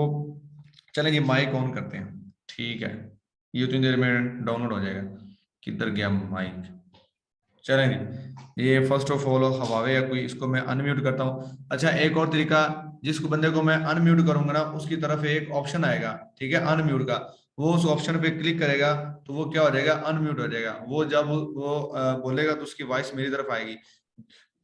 चलें जी माइक ऑन करते हैं। ठीक है, ये उतनी देर में डाउनलोड हो जाएगा। किधर गया माइक? चलें जी, ये फर्स्ट ऑफ ऑल हवावे है कोई, इसको मैं अनम्यूट करता हूँ। अच्छा, एक और तरीका, जिसको बंदे को मैं अनम्यूट करूंगा ना, उसकी तरफ एक ऑप्शन आएगा, ठीक है, अनम्यूट का। वो उस ऑप्शन पे क्लिक करेगा तो वो क्या हो जाएगा, अनम्यूट हो जाएगा। वो जब वो बोलेगा तो उसकी वॉइस मेरी तरफ आएगी।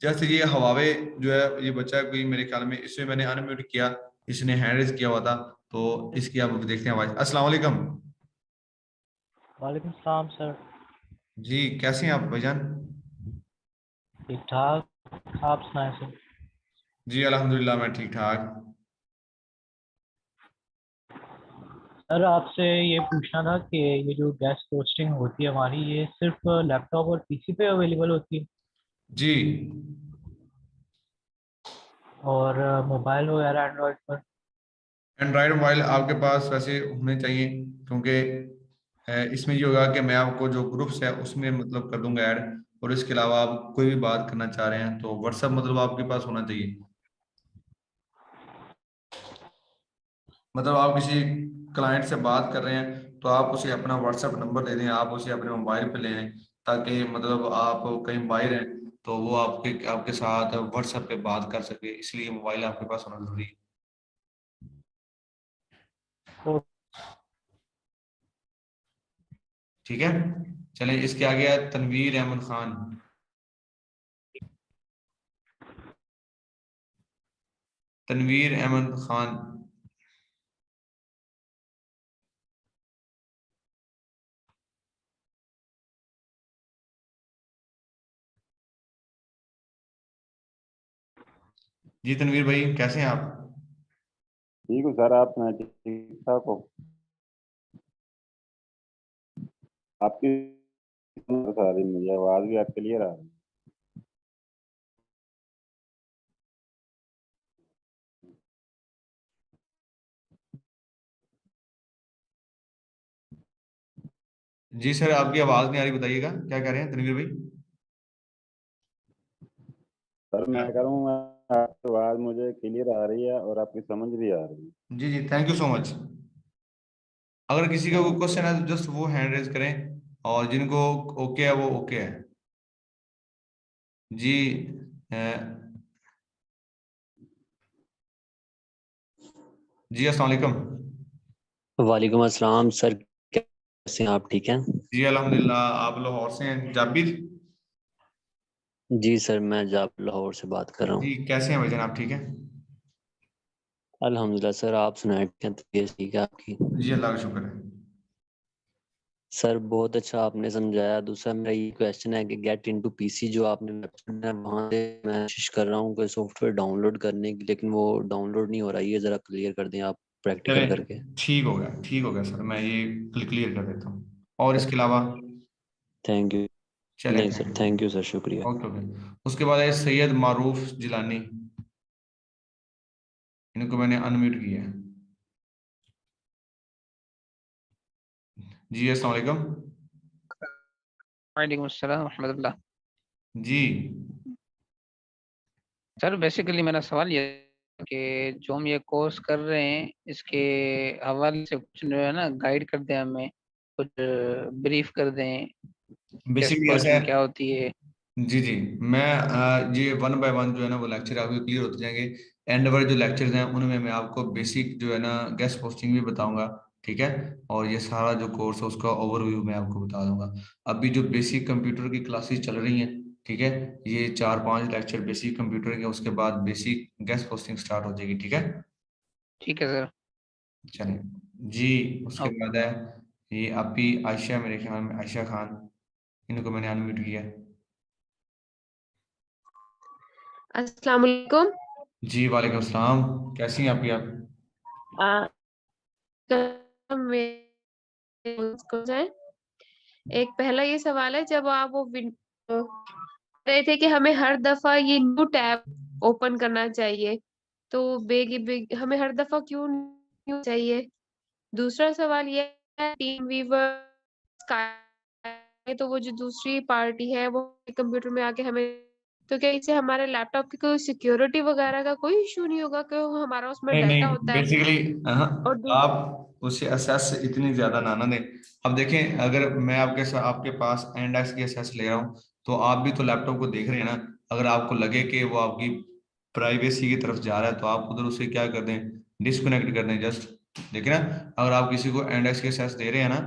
जैसे ये हवावे जो है, ये बच्चा है कोई, मेरे ख्याल में इसे मैंने अनम्यूट किया, इसने हैंड रेज किया हुआ था, तो इसकी आप देखते हैं आवाज। अस्सलाम वालेकुम। वालेकुम सलाम सर। जी, कैसे हैं आप भाईजान? ठीक ठाक, आप सुनाएं सर। जी अल्हम्दुलिल्लाह, मैं ठीक ठाक। सर आपसे ये पूछना था कि ये जो गेस्ट पोस्टिंग होती है हमारी, ये सिर्फ लैपटॉप और पीसी पे अवेलेबल होती है जी, और मोबाइल वगैरह एंड्रॉयड पर? एंड्रॉयड मोबाइल आपके पास वैसे होने चाहिए, क्योंकि इसमें ये होगा कि मैं आपको जो ग्रुप्स है उसमें मतलब कर दूंगा ऐड। और इसके अलावा आप कोई भी बात करना चाह रहे हैं तो व्हाट्सएप मतलब आपके पास होना चाहिए। मतलब आप किसी क्लाइंट से बात कर रहे हैं तो आप उसे अपना व्हाट्सएप नंबर दे दें, आप उसे अपने मोबाइल पे ले लें, ताकि मतलब आप कहीं बाहर हैं तो वो आपके आपके साथ व्हाट्सएप पे बात कर सके, इसलिए मोबाइल आपके पास होना जरूरी है। तो ठीक है। चलें, इसके आगे है तनवीर अहमद खान। तनवीर अहमद खान। जी तनवीर भाई, कैसे हैं आप? ठीक हूँ सर, आप सुनाए? ठीक ठाक हो? आपकी आ रही, मुझे आवाज भी आप क्लियर आ रही है। जी सर, आपकी आवाज नहीं आ रही, बताइएगा क्या कह रहे हैं तनवीर भाई? सर मैं कह रहा हूँ, आपकी आवाज मुझे क्लियर आ रही है और आपकी समझ भी आ रही है। जी जी, थैंक यू सो मच। अगर किसी का कोई क्वेश्चन है तो जस्ट वो हैंड रेज करें, और जिनको ओके है वो ओके है। जी अ, जी अस्सलाम वालेकुम। वालेकुम अस्सलाम सर, कैसे हैं आप? ठीक हैं? जी अल्हम्दुलिल्लाह, आप लाहौर से हैं जाबिर? जी सर, मैं जाब लाहौर से बात कर रहा जी, हूँ। कैसे हैं भाईजान, आप ठीक हैं? अल्हम्दुलिल्लाह सर, आप सुनाए? तबीयत ठीक है आपकी? जी अल्लाह का शुक्र है। सर बहुत अच्छा आपने समझाया। दूसरा मेरा ये क्वेश्चन है कि गेट इनटू पीसी जो आपने वेबसाइट है, वहाँ से मैं कोशिश कर रहा हूँ कोई सॉफ्टवेयर डाउनलोड करने की, लेकिन वो डाउनलोड नहीं हो रहा है। ये ज़रा क्लियर कर दें आप प्रैक्टिकल चलें, करके। ठीक हो गया, ठीक हो गया सर, मैं ये क्लियर कर देता हूँ। और इसके अलावा? Thank you. चले नहीं सर, थैंक यू सर, शुक्रिया। Okay okay. उसके बाद है सैयद मारूफ जिलानी, इनको मैंने अनम्यूट किया है। जी अस्सलाम वालेकुम। वालेकुम अस्सलाम रहमतुल्लाह। जी सर बेसिकली मेरा सवाल ये है कि जो हम ये कोर्स कर रहे हैं इसके हवाले से कुछ जो है ना गाइड कर दें, हमें कुछ ब्रीफ कर दें, गेस्ट बेसिकली ऐसा पोस्टिंग है। क्या होती है। जी जी, मैं ये वन बाय वन जो है ना वो लेक्चर आपके क्लियर होते जाएंगे। एंड वाले जो लेक्चर्स हैं उनमें मैं आपको बेसिक जो है ना गेस्ट पोस्टिंग भी बताऊंगा, ठीक है। और ये सारा जो कोर्स है उसका ओवरव्यू मैं आपको बता दूंगा। अभी जो बेसिक कंप्यूटर की क्लासेस चल रही हैं, ठीक है, ये 4-5 लेक्चर बेसिक कंप्यूटर के, उसके बाद बेसिक गेस्ट पोस्टिंग स्टार्ट हो जाएगी, ठीक है। ठीक है सर। चलिए जी। उसके ओके। बाद है ये आपी आयशा, मेरे ख्याल में आयशा खान, इनको मैंने अनम्यूट किया है। अस्सलाम वालेकुम। जी वालेकुम सलाम, कैसी हैं आपकी आप? आ, मेरे को है एक पहला ये सवाल है, जब आप वो रहे थे कि हमें हर दफा ये न्यू टैब ओपन करना चाहिए, तो बेग हमें हर दफा क्यों न्यू चाहिए? दूसरा सवाल ये है, टीम वीवर स्काई, तो वो जो दूसरी पार्टी है वो कंप्यूटर में आके हमें, तो क्या इससे हमारे लैपटॉप की कोई सिक्योरिटी वगैरह का कोई इशू नहीं होगा कि हमारा उसमें नहीं डाटा नहीं, होता है? बेसिकली और आप उसे असेस इतनी ज्यादा ना दें। अब देखें, अगर मैं आपके साथ आपके पास एंडेक्स की असेस ले रहा हूँ, तो आप भी तो लैपटॉप को देख रहे हैं ना। अगर आपको लगे कि वो आपकी प्राइवेसी की तरफ जा रहा है, तो आप उधर उसे क्या कर दें, डिस्कनेक्ट कर दें जस्ट। देखिए ना, अगर आप किसी को एंडेक्स की असेस दे रहे हैं ना,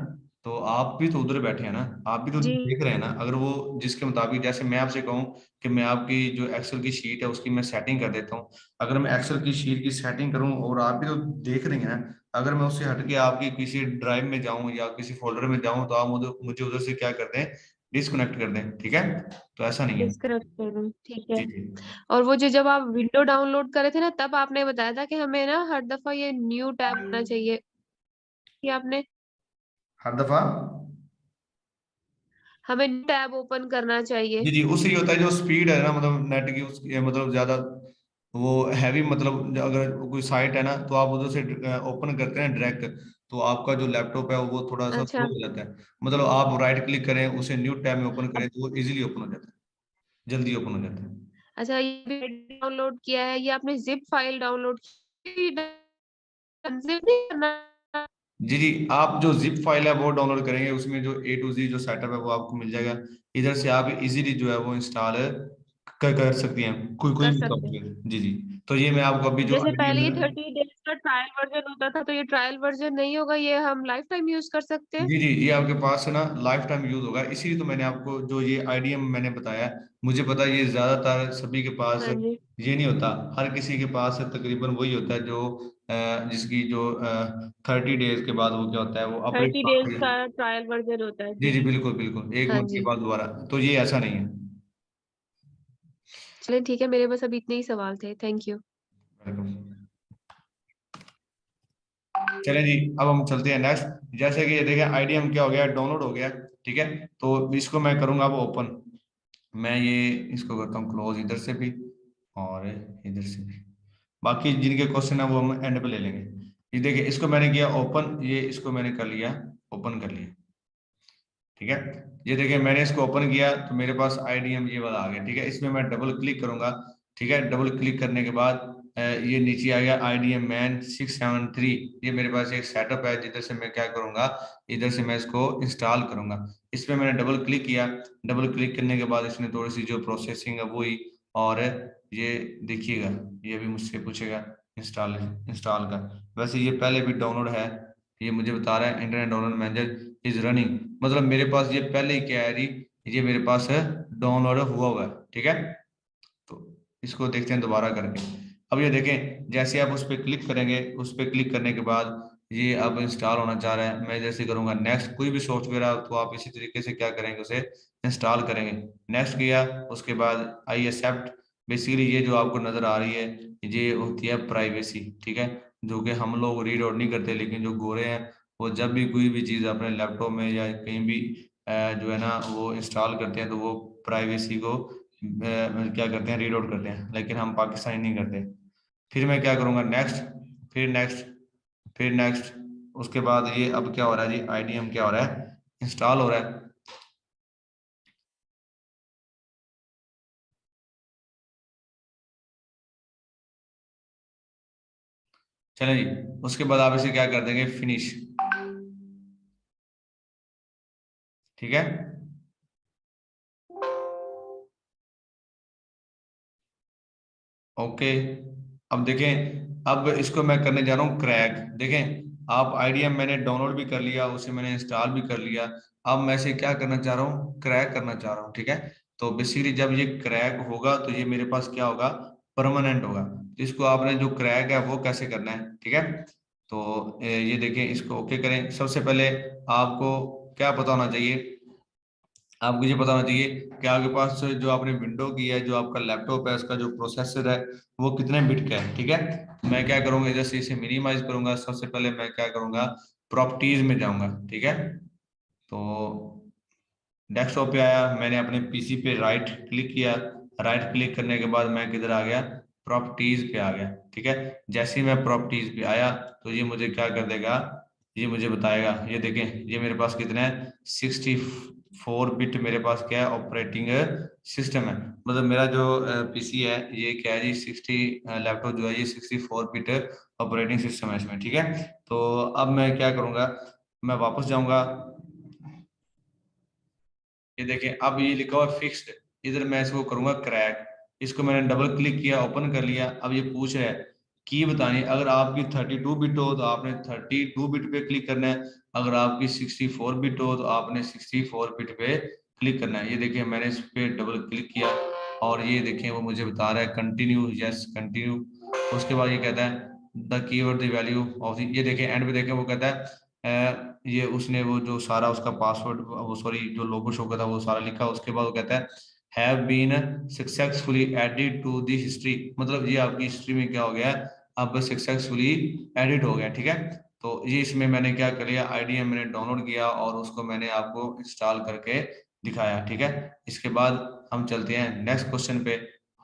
तो आप भी तो उधर बैठे हैं ना, आप भी तो जी देख रहे हैं ना। अगर वो जिसके मुताबिक, जैसे मैं आपसे कहूँ कि मैं आपकी जो एक्सेल की शीट है उसकी मैं सेटिंग कर देता हूँ, अगर मैं एक्सेल की शीट की सेटिंग करूं और आप भी तो देख रही हैं, अगर मैं उससे हट के आपकी किसी ड्राइव में जाऊं या किसी फोल्डर में जाऊं, तो आप मुझे उधर से क्या कर दें, डिस्कनेक्ट कर दें, ठीक है। तो ऐसा नहीं है। डिस्कनेक्ट कर दूं, ठीक है। जी जी। और वो जो जब आप विंडो डाउनलोड करे थे ना, तब आपने बताया था कि हमें ना हर दफा ये न्यू टैब होना चाहिए, कि आपने हर दफा। हमें न्यू टैब ओपन करना चाहिए। जी जी, उससे ये होता है जो स्पीड है ना, मतलब नेट की उसकी मतलब ज्यादा वो हैवी, मतलब अगर कोई साइट है ना, तो आप उधर से ओपन करते हैं डायरेक्ट, तो आपका जो लैपटॉप है वो थोड़ा सा स्लो अच्छा हो जाता है। मतलब आप राइट क्लिक करें, उसे न्यू टैब में ओपन करें, अब तो वो इजीली ओपन हो जाता है, जल्दी ओपन हो जाता है। अच्छा, ये डाउनलोड किया है, ये आपने जिप फाइल डाउनलोड की, अनजिप नहीं करना? जी जी, आप जो जिप फाइल है वो डाउनलोड करेंगे, उसमें जो ए टू जी जो सेटअप है वो आपको मिल जाएगा। इधर से आप इजीली जो है वो इंस्टॉल कर सकती हैं कोई कोई कर भी सकते हैं। सॉफ्टवेयर। जी जी। तो ये मैं आपको अभी जो जैसे आईडिया पहले ये में, 30 डेज का ट्रायल वर्जन होता था, तो ये ट्रायल वर्जन नहीं होगा, ये हम लाइफ टाइम यूज कर सकते हैं। जी जी, ये आपके पास है ना लाइफ टाइम यूज होगा। इसीलिए तो मैंने आपको जो ये आईडीएम मैंने बताया, मुझे पता है ये ज्यादातर सभी के पास हाँ जी, ये नहीं होता। हर किसी के पास तकरीबन वही होता है जो जिसकी जो 30 डेज के बाद वो क्या होता है, वो अपडेट 30 डेज मांगते का हैं। ट्रायल वर्जन होता है जी जी। जी, बिल्कुल बिल्कुल, एक हाँ मंथ के जी, बाद दोबारा। तो ये ऐसा नहीं है। चलिए ठीक है, मेरे बस अभी इतने ही सवाल थे, थैंक यू। वेलकम। चलें जी, अब हम चलते हैं नेक्स्ट। जैसे कि ये देखें, आईडीएम क्या हो गया, डाउनलोड हो गया, ठीक है। तो इसको मैं करूंगा अब ओपन। मैं ये इसको करता हूँ क्लोज इधर से भी और इधर से भी। बाकी जिनके क्वेश्चन है वो हम एंड पे ले लेंगे। ये देखिए, इसको मैंने किया ओपन, ये इसको मैंने कर लिया, ओपन कर लिया, ठीक है। ये देखिए, मैंने इसको ओपन किया तो मेरे पास आईडीएम ये वाला आ गया, ठीक है। इसमें मैं डबल क्लिक करूंगा, ठीक है। डबल क्लिक करने के बाद ये नीचे आ गया आईडीएम मैन 673। ये मेरे पास एक सेटअप है, जिधर से मैं क्या करूंगा, इधर से मैं इसको इंस्टॉल करूंगा। इसमें मैंने डबल क्लिक किया, डबल क्लिक करने के बाद इसमें थोड़ी सी जो प्रोसेसिंग है वो हुई। और ये देखिएगा, ये भी मुझसे पूछेगा इंस्टॉल इंस्टॉल का। वैसे ये पहले भी डाउनलोड है, ये मुझे बता रहा है internet download manager is running, मतलब मेरे पास ये पहले ही क्या है जी, ये मेरे पास है डाउनलोड हुआ है, ठीक है। तो इसको देखते हैं दोबारा करके। अब ये देखें, जैसे आप उस पर क्लिक करेंगे, उस पर क्लिक करने के बाद ये अब इंस्टॉल होना चाह रहा है। मैं जैसे करूंगा नेक्स्ट, कोई भी सॉफ्टवेयर है तो आप इसी तरीके से क्या करेंगे, उसे इंस्टॉल करेंगे। नेक्स्ट किया, उसके बाद आई एक्सेप्ट। बेसिकली ये जो आपको नजर आ रही है, ये होती है प्राइवेसी, ठीक है, जो कि हम लोग रीड आउट नहीं करते, लेकिन जो गोरे हैं वो जब भी कोई भी चीज़ अपने लैपटॉप में या कहीं भी जो है ना वो इंस्टॉल करते हैं तो वो प्राइवेसी को क्या करते हैं, रीड आउट करते हैं, लेकिन हम पाकिस्तानी नहीं करते। फिर मैं क्या करूंगा, नेक्स्ट, फिर नेक्स्ट, फिर नेक्स्ट। उसके बाद ये अब क्या हो रहा है जी, आईडीएम क्या हो रहा है, इंस्टॉल हो रहा है। चलें जी, उसके बाद आप इसे क्या कर देंगे, फिनिश। ठीक है, ओके। अब देखें, अब इसको मैं करने जा रहा हूँ क्रैक। देखें आप, आईडीएम मैंने डाउनलोड भी कर लिया, उसे मैंने इंस्टॉल भी कर लिया। अब मैं इसे क्या करना चाह रहा हूँ, क्रैक करना चाह रहा हूँ। ठीक है, तो बेसिकली जब ये क्रैक होगा तो ये मेरे पास क्या होगा, परमानेंट होगा। इसको आपने जो क्रैक है वो कैसे करना है, ठीक है। तो ये देखें, इसको ओके करें। सबसे पहले आपको क्या पता होना चाहिए, आपको ये पता होना चाहिए कि आपके पास जो आपने विंडो की है, जो आपका लैपटॉप है, उसका जो प्रोसेसर है वो कितने बिट का है। ठीक है, मैं क्या करूंगा, जैसे इसे मिनिमाइज करूंगा, सबसे पहले मैं क्या करूंगा, प्रॉपर्टीज में जाऊंगा। ठीक है, तो डेस्कटॉप पे आया, मैंने अपने पीसी पे राइट क्लिक किया। राइट क्लिक करने के बाद मैं किधर आ गया, प्रॉपर्टीज पे आ गया। ठीक है, जैसे ही मैं प्रॉपर्टीज पे आया तो ये मुझे क्या कर देगा, ये मुझे बताएगा, ये देखें ये मेरे पास कितना है, 64 बिट मेरे पास क्या है, ऑपरेटिंग सिस्टम है। मतलब मेरा जो पीसी है ये क्या है जी, 60, लैपटॉप जो है ये 64 बिट ऑपरेटिंग सिस्टम है इसमें। ठीक है, तो अब मैं क्या करूंगा, मैं वापस जाऊंगा। ये देखें, अब ये लिखा हुआ फिक्स्ड, इधर मैं इसको करूंगा क्रैक। इसको मैंने डबल क्लिक किया, ओपन कर लिया। अब ये पूछ रहा है की बतानी, अगर आपकी 32 बिट हो तो आपने 32 बिट पे क्लिक करना है, अगर आपकी 64 बिट हो तो आपने 64 बिट पे क्लिक करना है। ये देखिए मैंने इस पे डबल क्लिक किया और ये देखें वो मुझे बता रहा है कंटिन्यू, यस कंटिन्यू। उसके बाद ये कहता है the keyword the value of, ये देखें एंड पे देखें वो कहता है ये उसने वो जो सारा उसका पासवर्ड, वो सॉरी जो लोगो शो का था वो सारा लिखा। उसके बाद वो कहता है have been successfully added to the history, मतलब ये आपकी हिस्ट्री में क्या हो गया, अब सक्सेसफुली एडिट हो गया। ठीक है, तो ये इसमें मैंने क्या कर लिया, आईडीएम मैंने डाउनलोड किया और उसको मैंने आपको इंस्टॉल करके दिखाया। ठीक है, इसके बाद हम चलते हैं नेक्स्ट क्वेश्चन पे।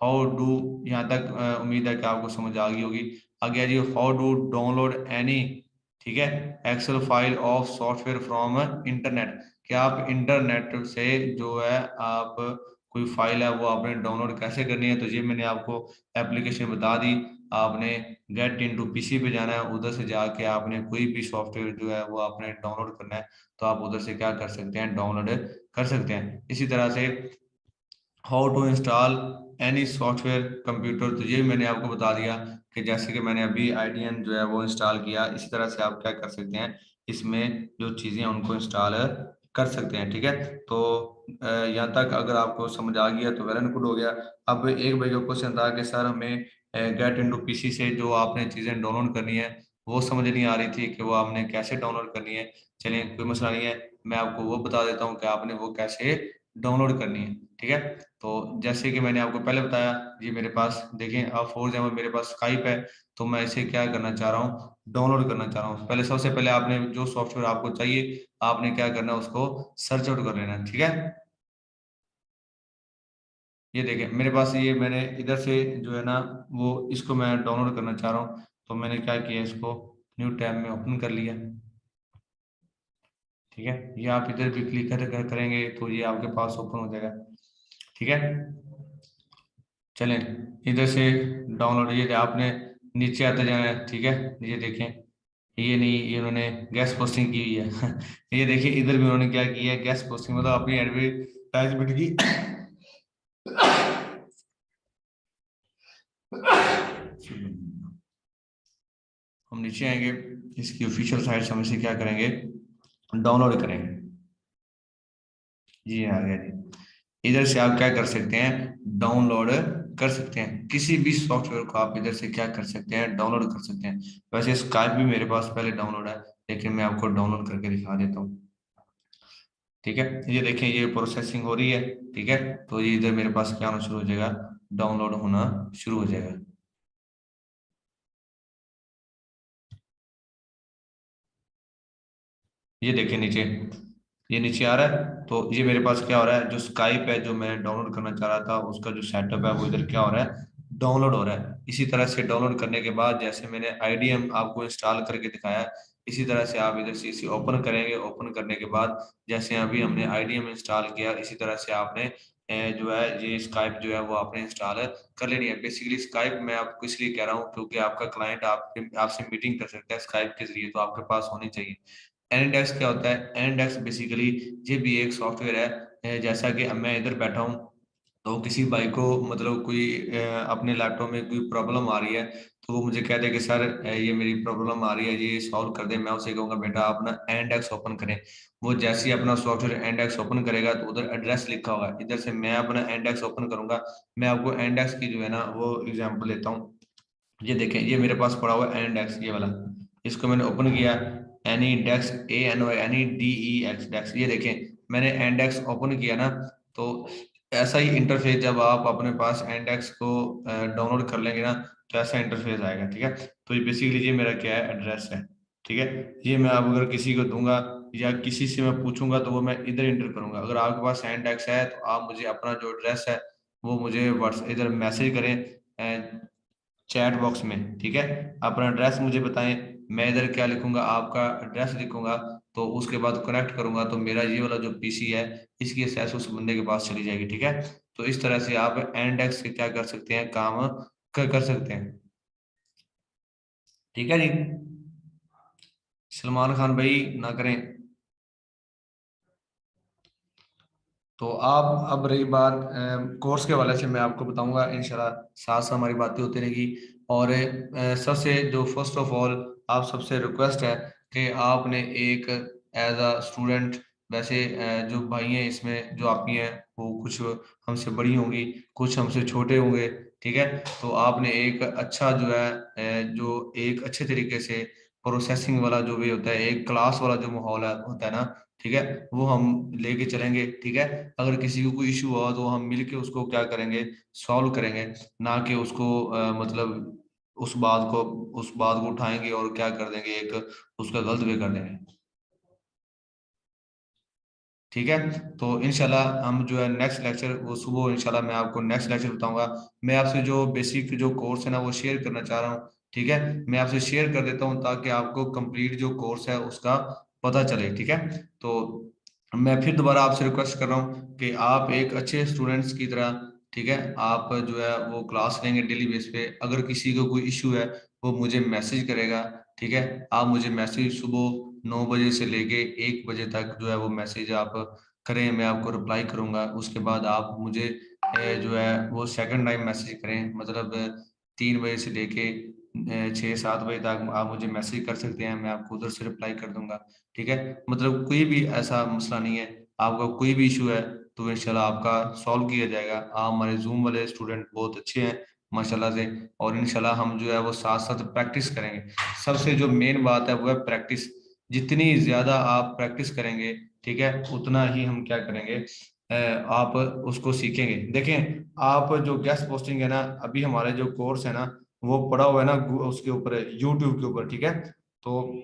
हाउ डू, यहाँ तक उम्मीद है कि आपको समझ आ गई होगी। आगे जी, हाउ डू डाउनलोड एनी, ठीक है, Excel file of software from internet. क्या आप इंटरनेट से जो है आप कोई फाइल है वो आपने डाउनलोड कैसे करनी है, तो ये मैंने आपको एप्लीकेशन बता दी। आपने गेट इनटू पीसी पे जाना है, उधर से जाके आपने कोई भी सॉफ्टवेयर जो है वो आपने डाउनलोड करना है, तो आप उधर से क्या कर सकते हैं, डाउनलोड कर सकते हैं। इसी तरह से how to install any software computer, तो ये मैंने आपको बता दिया कि जैसे कि मैंने अभी आईडीएन जो है वो इंस्टॉल किया, इसी तरह से आप क्या कर सकते हैं, इसमें जो चीज़ें हैं उनको इंस्टॉल कर सकते हैं। ठीक है, तो यहाँ तक अगर आपको समझ आ गया तो वेल एंड गुड हो गया। अब एक भाई जो क्वेश्चन था कि सर हमें गेट इनटू पीसी से जो आपने चीज़ें डाउनलोड करनी है वो समझ नहीं आ रही थी कि वो आपने कैसे डाउनलोड करनी है। चलिए कोई मसला नहीं है, मैं आपको वो बता देता हूँ कि आपने वो कैसे डाउनलोड करनी है। ठीक है, तो जैसे कि मैंने आपको पहले बताया, ये मेरे पास देखें, अब फॉर एग्जाम्पल मेरे पास स्काइप है, तो मैं इसे क्या करना चाह रहा हूँ, डाउनलोड करना चाह रहा हूँ। पहले सबसे पहले आपने जो सॉफ्टवेयर आपको चाहिए आपने क्या करना है, उसको सर्च आउट कर लेना है। ठीक है, ये देखें मेरे पास ये मैंने इधर से जो है ना वो इसको मैं डाउनलोड करना चाह रहा हूँ, तो मैंने क्या किया, इसको न्यू टैब में ओपन कर लिया। ठीक है, ये आप इधर भी क्लिक करेंगे तो ये आपके पास ओपन हो जाएगा। ठीक है, चलें इधर से डाउनलोड, ये आपने नीचे आते जाना है। ठीक है, ये देखें, ये नहीं, ये उन्होंने गैस पोस्टिंग की हुई है ये देखिए इधर भी उन्होंने क्या की है, गैस पोस्टिंग, मतलब अपनी एडवर्टाइजमेंट की हम नीचे आएंगे, इसकी ऑफिशियल साइट से हम इसे क्या करेंगे, डाउनलोड करेंगे। जी आ गया जी, इधर से आप क्या कर सकते हैं, डाउनलोड कर सकते हैं। किसी भी सॉफ्टवेयर को आप इधर से क्या कर सकते हैं, डाउनलोड कर सकते हैं। वैसे स्काइप भी मेरे पास पहले डाउनलोड है, लेकिन मैं आपको डाउनलोड करके दिखा देता हूँ। ठीक है, ये देखें ये प्रोसेसिंग हो रही है। ठीक है, तो ये इधर मेरे पास क्या होना शुरू हो जाएगा, डाउनलोड होना शुरू हो जाएगा। ये देखें नीचे ये नीचे आ रहा है। तो ये मेरे पास क्या हो रहा है, जो स्काइप है जो मैं डाउनलोड करना चाह रहा था उसका जो सेटअप है वो इधर क्या हो रहा है, डाउनलोड हो रहा है। इसी तरह से डाउनलोड करने के बाद जैसे मैंने आईडीएम आपको इंस्टॉल करके दिखाया, इसी तरह से आप इधर से इसे ओपन करेंगे। ओपन करने के बाद जैसे अभी हमने आईडीएम इंस्टॉल किया, इसी तरह से आपने जो है ये स्काइप जो है वो आपने इंस्टॉल कर लेनी है। बेसिकली स्काइप मैं आपको इसलिए कह रहा हूँ क्योंकि आपका क्लाइंट आपसे मीटिंग कर सकता है स्काइप के जरिए, तो आपके पास होनी चाहिए। एनिडेक्स क्या होता है, एनिडेक्स बेसिकली ये भी एक सॉफ्टवेयर है। जैसा कि अब मैं इधर बैठा हूँ, तो किसी भाई को मतलब कोई अपने लैपटॉप में कोई प्रॉब्लम आ रही है, तो वो मुझे कहते हैं कि सर ये मेरी प्रॉब्लम आ रही है, ये सॉल्व कर दे। मैं उसे कहूँगा बेटा अपना एंडेक्स ओपन करें। वो जैसे ही अपना सॉफ्टवेयर एंडेक्स ओपन करेगा तो उधर एड्रेस लिखा होगा, इधर से मैं अपना एंडेक्स ओपन करूंगा। मैं आपको एंडेक्स की जो है ना वो एग्जांपल लेता हूँ। ये देखें, ये मेरे पास पड़ा हुआ है एंडेक्स, ये वाला। इसको मैंने ओपन किया, एनी डेक्स ANY एनी DEX डेक्स। ये देखें मैंने एंडेक्स ओपन किया ना, तो ऐसा ही इंटरफेस जब आप अपने पास एंडेक्स को डाउनलोड कर लेंगे ना, तो ऐसा इंटरफेस आएगा। ठीक है, तो ये बेसिकली ये मेरा क्या है, एड्रेस है। ठीक है, ये मैं अब अगर किसी को दूंगा या किसी से मैं पूछूंगा तो वो मैं इधर इंटर करूंगा। अगर आपके पास एंडेक्स है तो आप मुझे अपना जो एड्रेस है वो मुझे व्हाट्सएप इधर मैसेज करें चैट बॉक्स में। ठीक है, अपना एड्रेस मुझे बताएं, मैं इधर क्या लिखूंगा, आपका एड्रेस लिखूंगा, तो उसके बाद कनेक्ट करूंगा तो मेरा ये वाला जो पीसी है इसकी एक्सेस उस बंदे के पास चली जाएगी। ठीक है, तो इस तरह से आप एंडेक्स के क्या कर सकते हैं, काम कर सकते हैं। ठीक है जी, सलमान खान भाई ना करें। तो आप अब रही बात कोर्स के हवाले से, मैं आपको बताऊंगा इंशाल्लाह, साथ साथ हमारी बातें होती रहेगी। और सबसे जो फर्स्ट ऑफ ऑल आप सबसे रिक्वेस्ट है कि आपने एक एज अ स्टूडेंट, वैसे जो भाई हैं इसमें जो आपकी हैं वो कुछ हमसे बड़ी होंगी, कुछ हमसे छोटे होंगे। ठीक है, तो आपने एक अच्छा जो है जो एक अच्छे तरीके से प्रोसेसिंग वाला जो भी होता है, एक क्लास वाला जो माहौल है होता है ना, ठीक है, वो हम लेके चलेंगे। ठीक है, अगर किसी को कोई इशू हुआ तो हम मिलके उसको क्या करेंगे, सॉल्व करेंगे, ना कि उसको मतलब उस बात को उस बात को उठाएंगे और क्या कर देंगे, एक उसका गलत वे कर देंगे। ठीक है, तो इंशाल्लाह हम जो है नेक्स्ट लेक्चर वो सुबह इंशाल्लाह मैं आपको नेक्स्ट लेक्चर बताऊंगा। मैं आपसे जो बेसिक जो कोर्स है ना वो शेयर करना चाह रहा हूँ। ठीक है, मैं आपसे शेयर कर देता हूँ ताकि आपको कंप्लीट जो कोर्स है उसका पता चले। ठीक है, तो मैं फिर दोबारा आपसे रिक्वेस्ट कर रहा हूँ कि आप एक अच्छे स्टूडेंट्स की तरह, ठीक है, आप जो है वो क्लास लेंगे डेली बेस पे। अगर किसी को कोई इशू है वो मुझे मैसेज करेगा। ठीक है, आप मुझे मैसेज सुबह 9 बजे से लेके 1 बजे तक जो है वो मैसेज आप करें, मैं आपको रिप्लाई करूंगा। उसके बाद आप मुझे जो है वो सेकंड टाइम मैसेज करें, मतलब 3 बजे से लेके 6-7 बजे तक आप मुझे मैसेज कर सकते हैं, मैं आपको उधर से रिप्लाई कर दूंगा। ठीक है, मतलब कोई भी ऐसा मसला नहीं है, आपका कोई भी इशू है तो इंशाल्लाह आपका सॉल्व किया जाएगा। आप हमारे जूम वाले स्टूडेंट बहुत अच्छे हैं माशाल्लाह से, और इंशाल्लाह हम जो है वो साथ साथ प्रैक्टिस करेंगे। सबसे जो मेन बात है वो है प्रैक्टिस। जितनी ज्यादा आप प्रैक्टिस करेंगे, ठीक है, उतना ही हम क्या करेंगे, आप उसको सीखेंगे। देखें, आप जो गेस्ट पोस्टिंग है ना, अभी हमारे जो कोर्स है ना वो पड़ा हुआ है ना उसके ऊपर, यूट्यूब के ऊपर। ठीक है, तो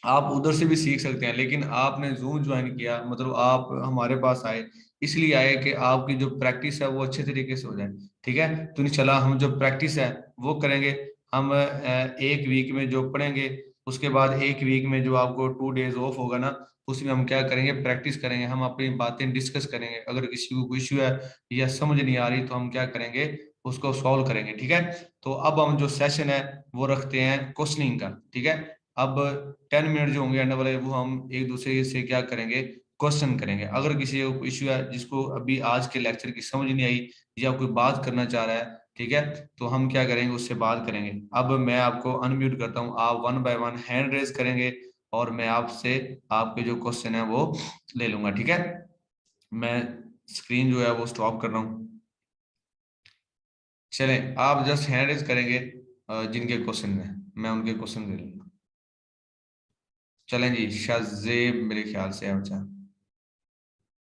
आप उधर से भी सीख सकते हैं, लेकिन आपने जूम ज्वाइन किया मतलब आप हमारे पास आए, इसलिए आए कि आपकी जो प्रैक्टिस है वो अच्छे तरीके से हो जाए। ठीक है, तो इंशाल्लाह हम जो प्रैक्टिस है वो करेंगे। हम एक वीक में जो पढ़ेंगे, उसके बाद एक वीक में जो आपको 2 डेज ऑफ होगा ना, उसमें हम क्या करेंगे, प्रैक्टिस करेंगे, हम अपनी बातें डिस्कस करेंगे। अगर किसी को कोई इशू है या समझ नहीं आ रही तो हम क्या करेंगे, उसको सॉल्व करेंगे। ठीक है, तो अब हम जो सेशन है वो रखते हैं क्वेश्चनिंग का। ठीक है, अब 10 मिनट जो होंगे एंड वाले वो हम एक दूसरे से क्या करेंगे, क्वेश्चन करेंगे। अगर किसी को इशू है जिसको अभी आज के लेक्चर की समझ नहीं आई या कोई बात करना चाह रहा है, ठीक है, तो हम क्या करेंगे, उससे बात करेंगे। अब मैं आपको अनम्यूट करता हूँ, आप 1 बाय 1 हैंड रेज करेंगे और मैं आपसे आपके जो क्वेश्चन है वो ले लूंगा। ठीक है, मैं स्क्रीन जो है वो स्टॉप कर रहा हूँ। चलें, आप जस्ट हैंड रेज करेंगे जिनके क्वेश्चन है, मैं उनके क्वेश्चन ले लूंगा। चलें जी, शाहजेब मेरे ख्याल से है बच्चा,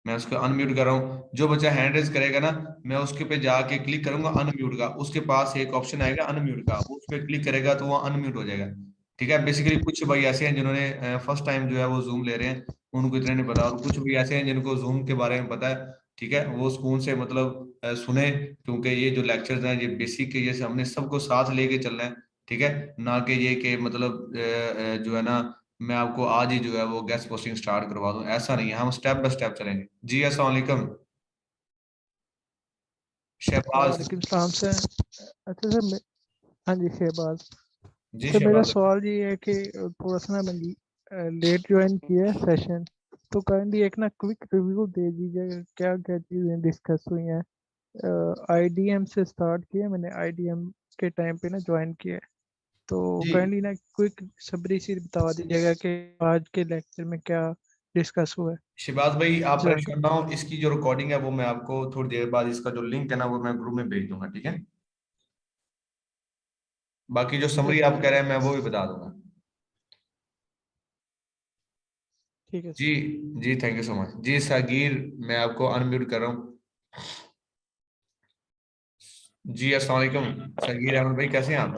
मैं उसको अनम्यूट कर रहा हूँ। जो बच्चा हैंड रेज करेगा ना, मैं उसके पे जाके क्लिक करूंगा अनम्यूट का, उसके पास एक ऑप्शन आएगा अनम्यूट का, वो उस पर क्लिक करेगा तो वो अनम्यूट हो जाएगा। ठीक है, बेसिकली कुछ भाई ऐसे हैं जिन्होंने फर्स्ट टाइम जो है वो जूम ले रहे हैं, उनको इतने नहीं पता, और कुछ भी ऐसे हैं जिनको जूम के बारे में पता है, ठीक है, वो सुकून से मतलब सुने, क्योंकि ये जो लेक्चर्स हैं ये बेसिक के, जैसे हमने सबको साथ लेके चलना है, ठीक है, ना कि ये कि मतलब जो है ना मैं आपको आज ही जो है वो गेस्ट पोस्टिंग स्टार्ट करवा दूं, ऐसा नहीं है, हम स्टेप बाय स्टेप चलेंगे। जी अस्सलाम वालेकुम शहबाज। वालेकुम सलाम सर। अच्छा सर हाँ जी शहबाज। जी सर मेरा शहबाज। सवाल ये है कि थोड़ा सा ना मैंने लेट ज्वाइन किया है सेशन, तो काइंडली एक ना क्विक रिव्यू दे दीजिएगा क्या क्या चीज़ें डिस्कस हुई हैं। आईडीएम से स्टार्ट किया मैंने, आईडीएम के टाइम पे ना ज्वाइन किया है, तो जी काइंडली ना क्विक सबरी सी बता दीजिएगा कि आज के लेक्चर में क्या डिस्कस हुआ है। शहबाज भाई आप जज़ाक परेशान ना हो, इसकी जो रिकॉर्डिंग है वो मैं आपको थोड़ी देर बाद, इसका जो लिंक है ना वो मैं ग्रुप में भेज दूंगा, ठीक है, बाकी जो समरी आप कह रहे हैं मैं वो भी बता दूंगा। ठीक है जी सर। जी थैंक यू सो मच। जी सागिर मैं आपको अनम्यूट कर रहा हूँ। जी अस्सलाम वालेकुम सागिर अहमद भाई, कैसे हैं आप?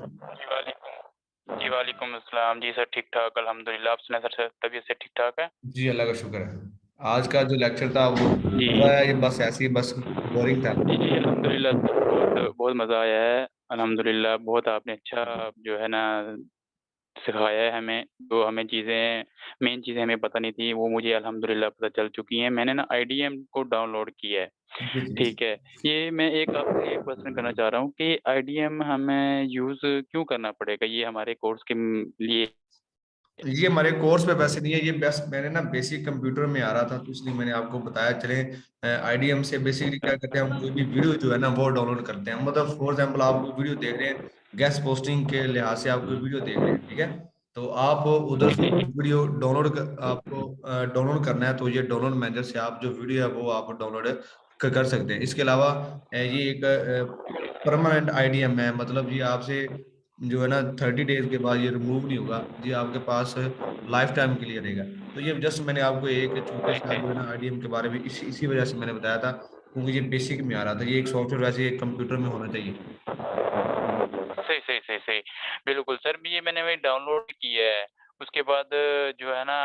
जी वालेकुम अस्सलाम। जी सर ठीक ठाक अल्हम्दुलिल्लाह। आप सुनाए सर, तबीयत से ठीक ठाक है? जी अल्लाह का शुक्र है। आज का जो लेक्चर था वो जी मजा आया, ये बस ऐसे ही बस बोरिंग था? जी जी अल्हम्दुलिल्लाह सर, बहुत बहुत मज़ा आया है अल्हम्दुलिल्लाह। बहुत आपने अच्छा जो है ना सिखाया है हमें, जो हमें चीज़ें मेन चीज़ें हमें पता नहीं थी वो मुझे अल्हम्दुलिल्लाह पता चल चुकी हैं। मैंने ना आईडीएम को डाउनलोड किया है, जी जी। ठीक है। ये मैं एक आपसे एक क्वेश्चन करना चाह रहा हूँ कि आईडीएम हमें यूज़ क्यों करना पड़ेगा? ये हमारे कोर्स के लिए ये हमारे कोर्स पे वैसे नहीं है, ये बस मैंने ना बेसिक कंप्यूटर में आ रहा था तो इसलिए मैंने आपको बताया। चले आईडीएम से बेसिकली क्या करते हैं, हम कोई भी वीडियो जो है ना वो डाउनलोड करते हैं, मतलब फॉर एग्जांपल आप कोई वीडियो देख रहे हैं, गेस्ट पोस्टिंग के लिहाज से आप कोई वीडियो देख रहे हैं, ठीक है, तो आप उधर से वीडियो डाउनलोड आपको डाउनलोड करना है, तो ये डाउनलोड मैनेजर से आप जो वीडियो है वो आप डाउनलोड कर सकते हैं। इसके अलावा ये एक परमानेंट आईडीएम है, मतलब ये आपसे जो है ना 30 डेज के बाद ये रिमूव नहीं होगा, ये आपके पास लाइफ टाइम के लिए रहेगा। तो ये जस्ट मैंने आपको एक छोटे सा जो है ना आईडीएम के बारे में इसी वजह से मैंने बताया था, क्योंकि ये बेसिक में आ रहा था, ये एक सॉफ्टवेयर वैसे एक कंप्यूटर में होना चाहिए। सही, सही, सही, सही। बिल्कुल सर, ये मैंने वही डाउनलोड किया है। उसके बाद जो है ना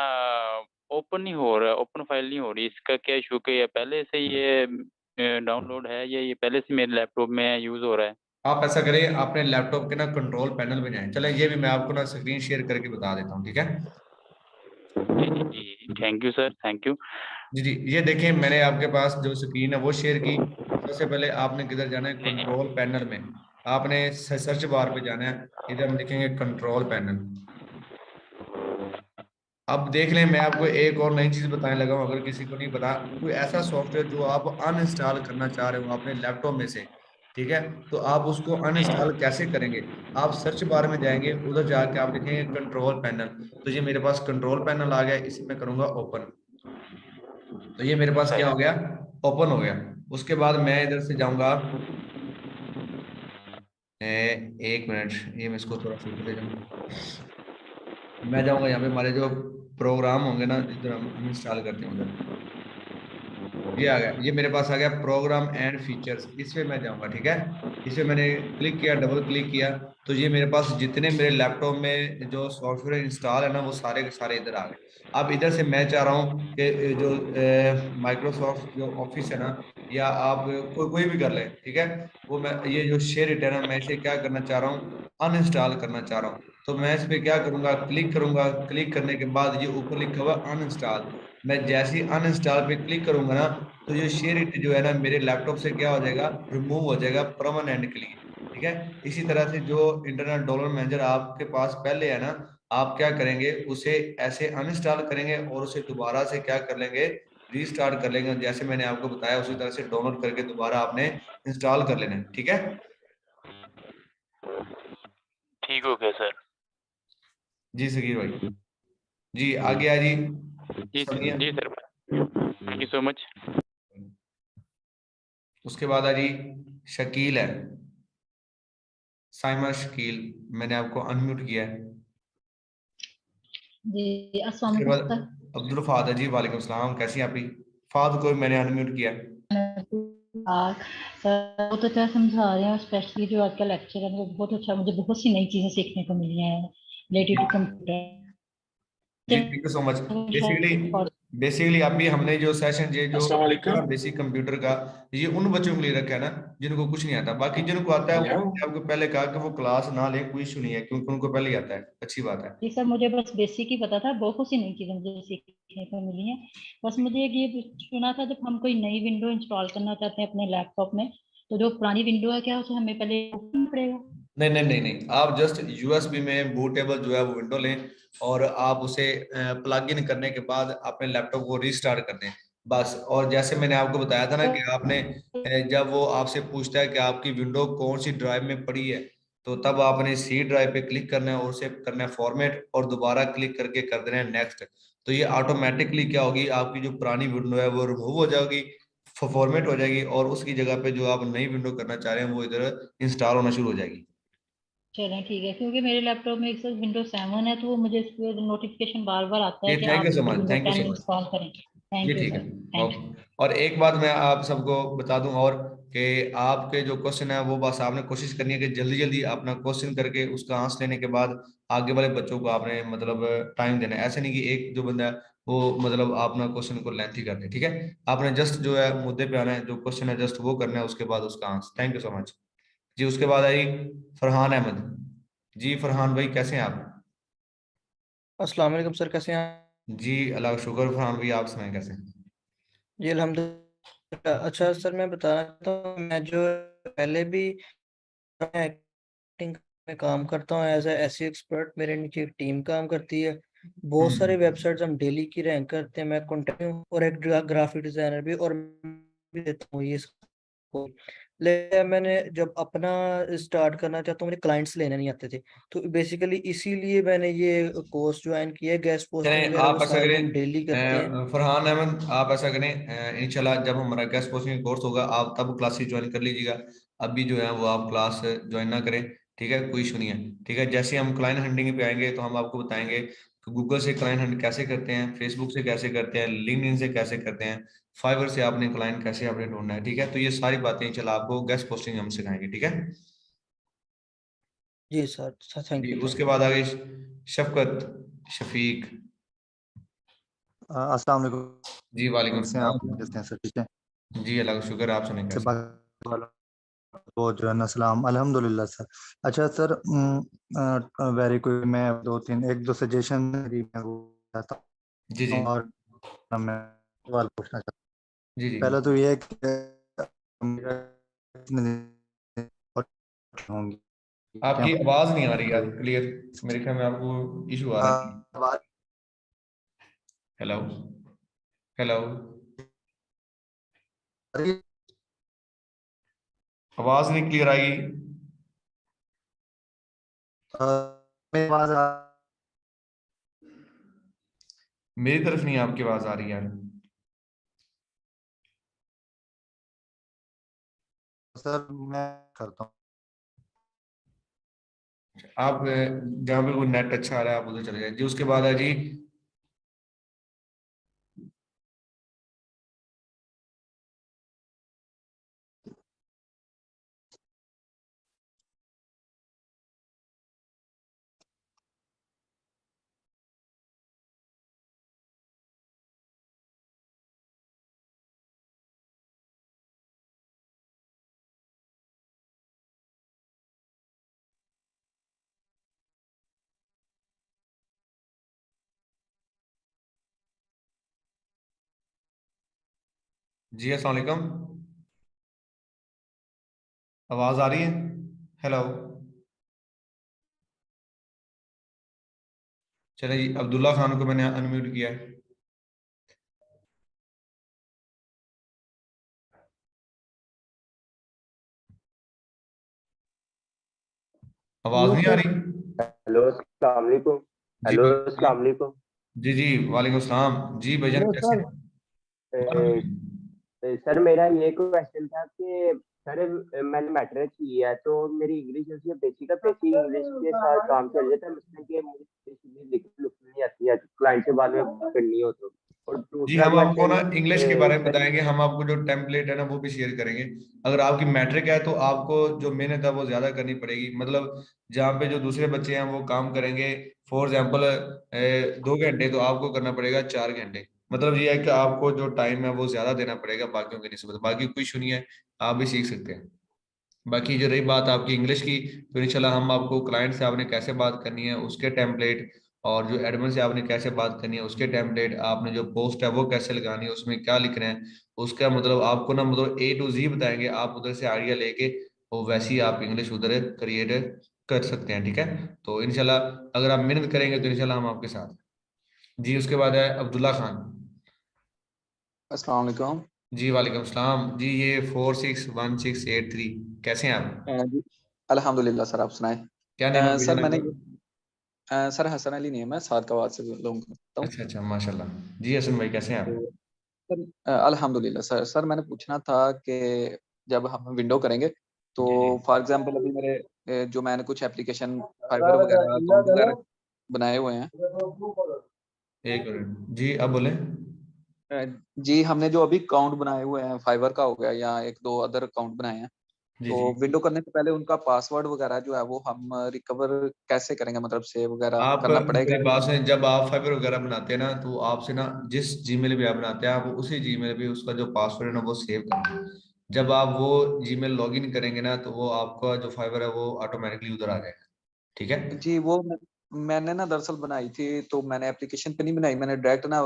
ओपन नहीं हो रहा, ओपन फाइल नहीं हो रही। इसका क्या इश्यू, कि ये पहले से ये डाउनलोड है या ये पहले से मेरे लैपटॉप में यूज़ हो रहा है? आप ऐसा करें, अपने लैपटॉप के ना कंट्रोल पैनल में जाएं, चले ये भी मैं आपको ना स्क्रीन शेयर करके बता देता हूँ, ठीक है। जी, जी, जी। Thank you sir, thank you. जी जी, ये देखें मैंने आपके पास जो स्क्रीन है वो शेयर की। सबसे पहले आपने किधर जाना है, जी, जी। कंट्रोल पैनल में, आपने सर्च बार पे जाना है, इधर हम लिखेंगे कंट्रोल पैनल। अब देख लें, मैं आपको एक और नई चीज बताने लगा हूं, अगर किसी को नहीं पता, कोई ऐसा सॉफ्टवेयर जो आप अनइंस्टॉल करना चाह रहे हो अपने लैपटॉप में से, ठीक है, तो आप उसको जी, जी। अनइंस्टॉल कैसे करेंगे? आप सर्च बार में जाएंगे, उधर जाके आप लिखेंगे कंट्रोल पैनल, तो ये मेरे पास कंट्रोल पैनल आ गया, इसे मैं करूंगा ओपन, तो ये मेरे पास क्या हो सही। गया, ओपन हो गया। उसके बाद मैं इधर से जाऊंगा, एक मिनट, ये मैं इसको थोड़ा सा ले जाऊँ, मैं जाऊंगा यहाँ पे हमारे जो प्रोग्राम होंगे ना जिधर हम इंस्टॉल करते हैं उधर, ये आ गया, ये मेरे पास आ गया प्रोग्राम एंड फीचर्स, इस पे मैं जाऊंगा, ठीक है, इस पे मैंने क्लिक किया, डबल क्लिक किया, तो ये मेरे पास जितने मेरे लैपटॉप में जो सॉफ्टवेयर इंस्टॉल है ना वो सारे के सारे इधर आ गए। अब इधर से मैं चाह रहा हूँ कि जो माइक्रोसॉफ्ट जो ऑफिस है ना, या आप कोई भी कर ले, ठीक है, वो मैं ये जो शेयर इट है ना, मैं इसे क्या करना चाह रहा हूँ, अनइंस्टॉल करना चाह रहा हूँ। तो मैं इस पे क्या करूंगा, क्लिक करूंगा, क्लिक करने के बाद ये ऊपर लिखा हुआ अनइंस्टॉल, मैं जैसे ही अनइंस्टॉल पे क्लिक करूंगा ना, तो ये शेयर इट जो है ना मेरे लैपटॉप से क्या हो जाएगा, रिमूव हो जाएगा परमानेंट के लिए, ठीक है। इसी तरह से जो इंटरनेट डाउनलोड मैनेजर आपके पास पहले है ना, आप क्या करेंगे, उसे ऐसे अनइंस्टॉल करेंगे और उसे दोबारा से क्या कर लेंगे, रीस्टार्ट कर लेंगे, जैसे मैंने आपको बताया उसी तरह से डाउनलोड करके दोबारा आपने इंस्टॉल कर लेना है, ठीक है। ठीक हो गया सर। जी सगीर भाई, जी आगे आ जी जी, समिया। जी sir. Thank you so much. उसके बाद आ जी शकील है, साइमा शकील, मैंने आपको अनम्यूट किया है। जी अस्सलाम उसके बाद वालेकुम सर। अब्दुल फाद है जी, वालेकुम सलाम, कैसी हैं आप ही? फाद को मैंने अनम्यूट किया है। आप सर बहुत अच्छा समझा रहे हैं, स्पेशली जो आज का लेक्चर है वो बहुत अच्छा, मुझे बहुत सी नई चीज़ें सीखने को मिली हैं रिलेटेड जी टू कंप्यूटर। जी thank you so much. Basically basically अभी हमने जो सेशन ये जो अस्सलाम वालेकुम। बेसिक कंप्यूटर का ये उन बच्चों के लिए रखा है ना जिनको कुछ नहीं आता। बाकी जिनको आता है वो आपको पहले कहा कि वो क्लास ना ले, कोई इशू नहीं है क्योंकि उनको पहले ही आता है, अच्छी बात है। जी सर, मुझे बस बेसिक ही पता था, बहुत सी नई चीजें मुझे सीखने को मिली हैं। बस मुझे एक ये सुना था, जब हम कोई नई विंडो इंस्टॉल करना चाहते हैं अपने लैपटॉप में, तो जो पुरानी विंडो है क्या उसे हमें पहले ओपन पड़ेगा? नहीं नहीं नहीं नहीं, आप जस्ट यूएसबी में बूटेबल जो है वो विंडो लें और आप उसे प्लग इन करने के बाद अपने लैपटॉप को रीस्टार्ट कर दें बस। और जैसे मैंने आपको बताया था ना कि आपने जब वो आपसे पूछता है कि आपकी विंडो कौन सी ड्राइव में पड़ी है, तो तब आपने सी ड्राइव पे क्लिक करना है और उसे करना है फॉर्मेट और दोबारा क्लिक करके कर देना है नेक्स्ट। तो ये ऑटोमेटिकली क्या होगी, आपकी जो पुरानी विंडो है वो रिमूव हो जाएगी, फॉर्मेट हो जाएगी और उसकी जगह पे जो आप नई विंडो करना चाह रहे हैं वो इधर इंस्टॉल होना शुरू हो जाएगी। चलें ठीक है, क्योंकि मेरे लैपटॉप में एक सर विंडोज 7 है, तो वो मुझे इसके नोटिफिकेशन बार बार आता है ये कि थैंक आप you so much, Windows thank you 10 so much. Install करें। ये थैंक यू ठीक है, सर, थैंक यू। ओके। और एक बात मैं आप सबको बता दूं और कि आपके जो क्वेश्चन है वो बस आपने कोशिश करनी है कि जल्दी जल्दी अपना क्वेश्चन करके उसका आंसर लेने के बाद आगे वाले बच्चों को आपने मतलब टाइम देना है। ऐसे नहीं कि एक जो बंदा है वो मतलब अपना क्वेश्चन को लेंथी कर दे, ठीक है। आपने जस्ट जो है मुद्दे पे आना है, जो क्वेश्चन है जस्ट वो करना है, उसके बाद उसका answer. Thank you so much जी। उसके बाद आई फरहान अहमद जी। फरहान भाई कैसे हैं आप? अस्सलाम वालेकुम सर, कैसे हैं आप? जी अल्लाह का शुक्र। फरहान भाई आप सुनाएं कैसे हैं? जी अल्हम्दुलिल्लाह। अच्छा सर, मैं बताना चाहता हूँ, मैं जो पहले भी एक्टिंग में काम करता हूँ एज ए एसईओ एक्सपर्ट, मेरे नीचे एक टीम काम करती है। बहुत सारे वेबसाइट्स हम डेली की रैंक करते हैं, मैं कंटेंट हूँ और एक ग्राफिक डिजाइनर भी, और भी देता हूँ ये सबको। लेकिन मैंने जब अपना स्टार्ट करना चाहता हूँ, मुझे क्लाइंट्स लेने नहीं आते थे, तो बेसिकली इसीलिए मैंने ये कोर्स ज्वाइन किया है। गेस्ट पोस्टिंग चलें वगैरह वो आप ऐसा सारी करें हम डेली करते हैं। फरहान अहमद, आप ऐसा करें इंशाल्लाह जब हमारा गेस्ट कोचिंग कोर्स होगा आप तब क्लासेस ज्वाइन कर लीजिएगा। अभी जो है वो आप क्लास ज्वाइन ना करें, ठीक है, कोई इशू नहीं है, ठीक है। जैसे हम क्लाइंट हंटिंग पे आएंगे तो हम आपको बताएंगे कि गूगल से क्लाइंट हंट कैसे करते हैं, फेसबुक से कैसे करते हैं, लिंक्डइन से कैसे करते हैं, फाइवर से आपने क्लाइंट कैसे आपने ढूंढना है, ठीक है। तो ये सारी बातें इंशाल्लाह आपको गेस्ट पोस्टिंग हम सिखाएंगे, ठीक है जी सर, थैंक जी। यू, उसके थैंक यू। बाद आगे शफकत शफीक अस्सलाम वालेकुम। जी। वालेकुम कैसे हैं आप? सलाम। कैसे हैं सर? ठीक है। जी अल्लाह का शुक्र, आप सुनाएं से कैसे? बात वाला वो जो है ना, सलाम अल्हम्दुलिल्लाह सर। अच्छा सर, वेरी कोई मैं दो तीन एक दो सजेशन मैं वो चाहता जी जी हूँ और मैं सवाल पूछना चाहता जी हूँ। जी। पहला तो ये है कि मेरा कितने दिन और होंगी आपकी क्या? आवाज नहीं आ रही यार क्लियर, मेरे ख्याल में आपको इशू आ रहा है। बात हेलो हेलो, आवाज नहीं क्लियर आई। मेरी आवाज मेरी तरफ नहीं आपकी आवाज आ रही यार। सर मैं करता हूँ। आप जहाँ पे कोई नेट अच्छा आ रहा है आप उधर चले जाए जी। उसके बाद है जी जी। अस्सलाम वालेकुम, आवाज आ रही है? हेलो। चले जी, अब्दुल्ला खान को मैंने अनम्यूट किया है। आवाज हेलो नहीं आ सर। रही? हेलो अस्सलाम वालेकुम। जी हेलो भाई। अस्सलाम वालेकुम। जी जी वालेकुम सलाम जी। भाईजान हेलो कैसे सर। हैं? हाँ, सर मेरा ये क्वेश्चन था कि सर मैंने मैट्रिक की है तो मेरी इंग्लिश जो बेसिक इंग्लिश के साथ काम चल जाता है, मतलब कि मुझे बेसिकली लिखनी नहीं आती है, क्लाइंट से बाद में बात करनी हो तो। और जी दूसरा हम आपको ना क्वेश्चन इंग्लिश के बारे में सर बताएंगे, हम आपको जो टेम्पलेट है ना वो भी शेयर करेंगे। अगर आपकी मैट्रिक है तो आपको जो मेहनत है वो ज्यादा करनी पड़ेगी, मतलब जहाँ पे जो दूसरे बच्चे हैं वो काम करेंगे फॉर एग्जाम्पल 2 घंटे तो आपको करना पड़ेगा 4 घंटे, मतलब ये है कि आपको जो टाइम है वो ज्यादा देना पड़ेगा बाकियों के निस्बत, बाकी कोई इशू नहीं है, आप भी सीख सकते हैं। बाकी जो रही बात आपकी इंग्लिश की, तो इंशाल्लाह हम आपको क्लाइंट से आपने कैसे बात करनी है उसके टेम्पलेट, और जो एडमिन से आपने कैसे बात करनी है उसके टेम्पलेट, आपने जो पोस्ट है वो कैसे लगानी है, उसमें क्या लिखना है, उसका मतलब आपको ना मतलब A to Z बताएंगे, आप उधर से आइडिया लेके वो वैसे ही आप इंग्लिश उधर क्रिएट कर सकते हैं। ठीक है, तो इंशाल्लाह अगर आप मेहनत करेंगे तो इंशाल्लाह हम आपके साथ हैं। जी उसके बाद है अब्दुल्ला खान। अस्सलाम वालेकुम। जी वालेकुम सलाम जी, ये 461683 कैसे हैं आप? जी अल्हम्दुलिल्लाह सर, आप सुनाएं। क्या नेम है सर भैया मैंने आपका? सर हसन अली नहीं है, मैं सादकाबाद से बिलोंग करता हूँ। अच्छा अच्छा माशाल्लाह। जी हसन भाई कैसे हैं आप? तो सर अल्हम्दुलिल्लाह सर। सर मैंने पूछना था कि जब हम विंडो करेंगे तो जी जी फॉर एग्जांपल अभी मेरे जो मैंने कुछ एप्लीकेशन फाइबर वगैरह अकाउंट वगैरह बनाए हुए हैं। एक मिनट जी, अब बोलें। अ, जी हमने जो अभी अकाउंट बनाए हुए हैं, फाइबर का हो गया या एक दो अदर अकाउंट बनाए हैं, जी तो जी, विंडो करने से पहले उनका पासवर्ड वगैरह जो है वो हम रिकवर कैसे करेंगे, मतलब सेव वगैरह आप करना पड़ेगा? मेरी बात सुनें, जब आप फाइबर वगैरह बनाते हैं ना तो आपसे ना जिस जीमेल भी आप बनाते हैं आप उसी जीमेल पे उसका जो पासवर्ड है ना वो सेव करें। जब आप वो जीमेल लॉगिन करेंगे ना तो वो आपका जो फाइबर है वो ऑटोमेटिकली उधर आ जाएगा। ठीक है, जी वो मैंने ना दरअसल बनाई थी, तो मैंने एप्लीकेशन पे नहीं बनाई, मैंने डायरेक्ट ना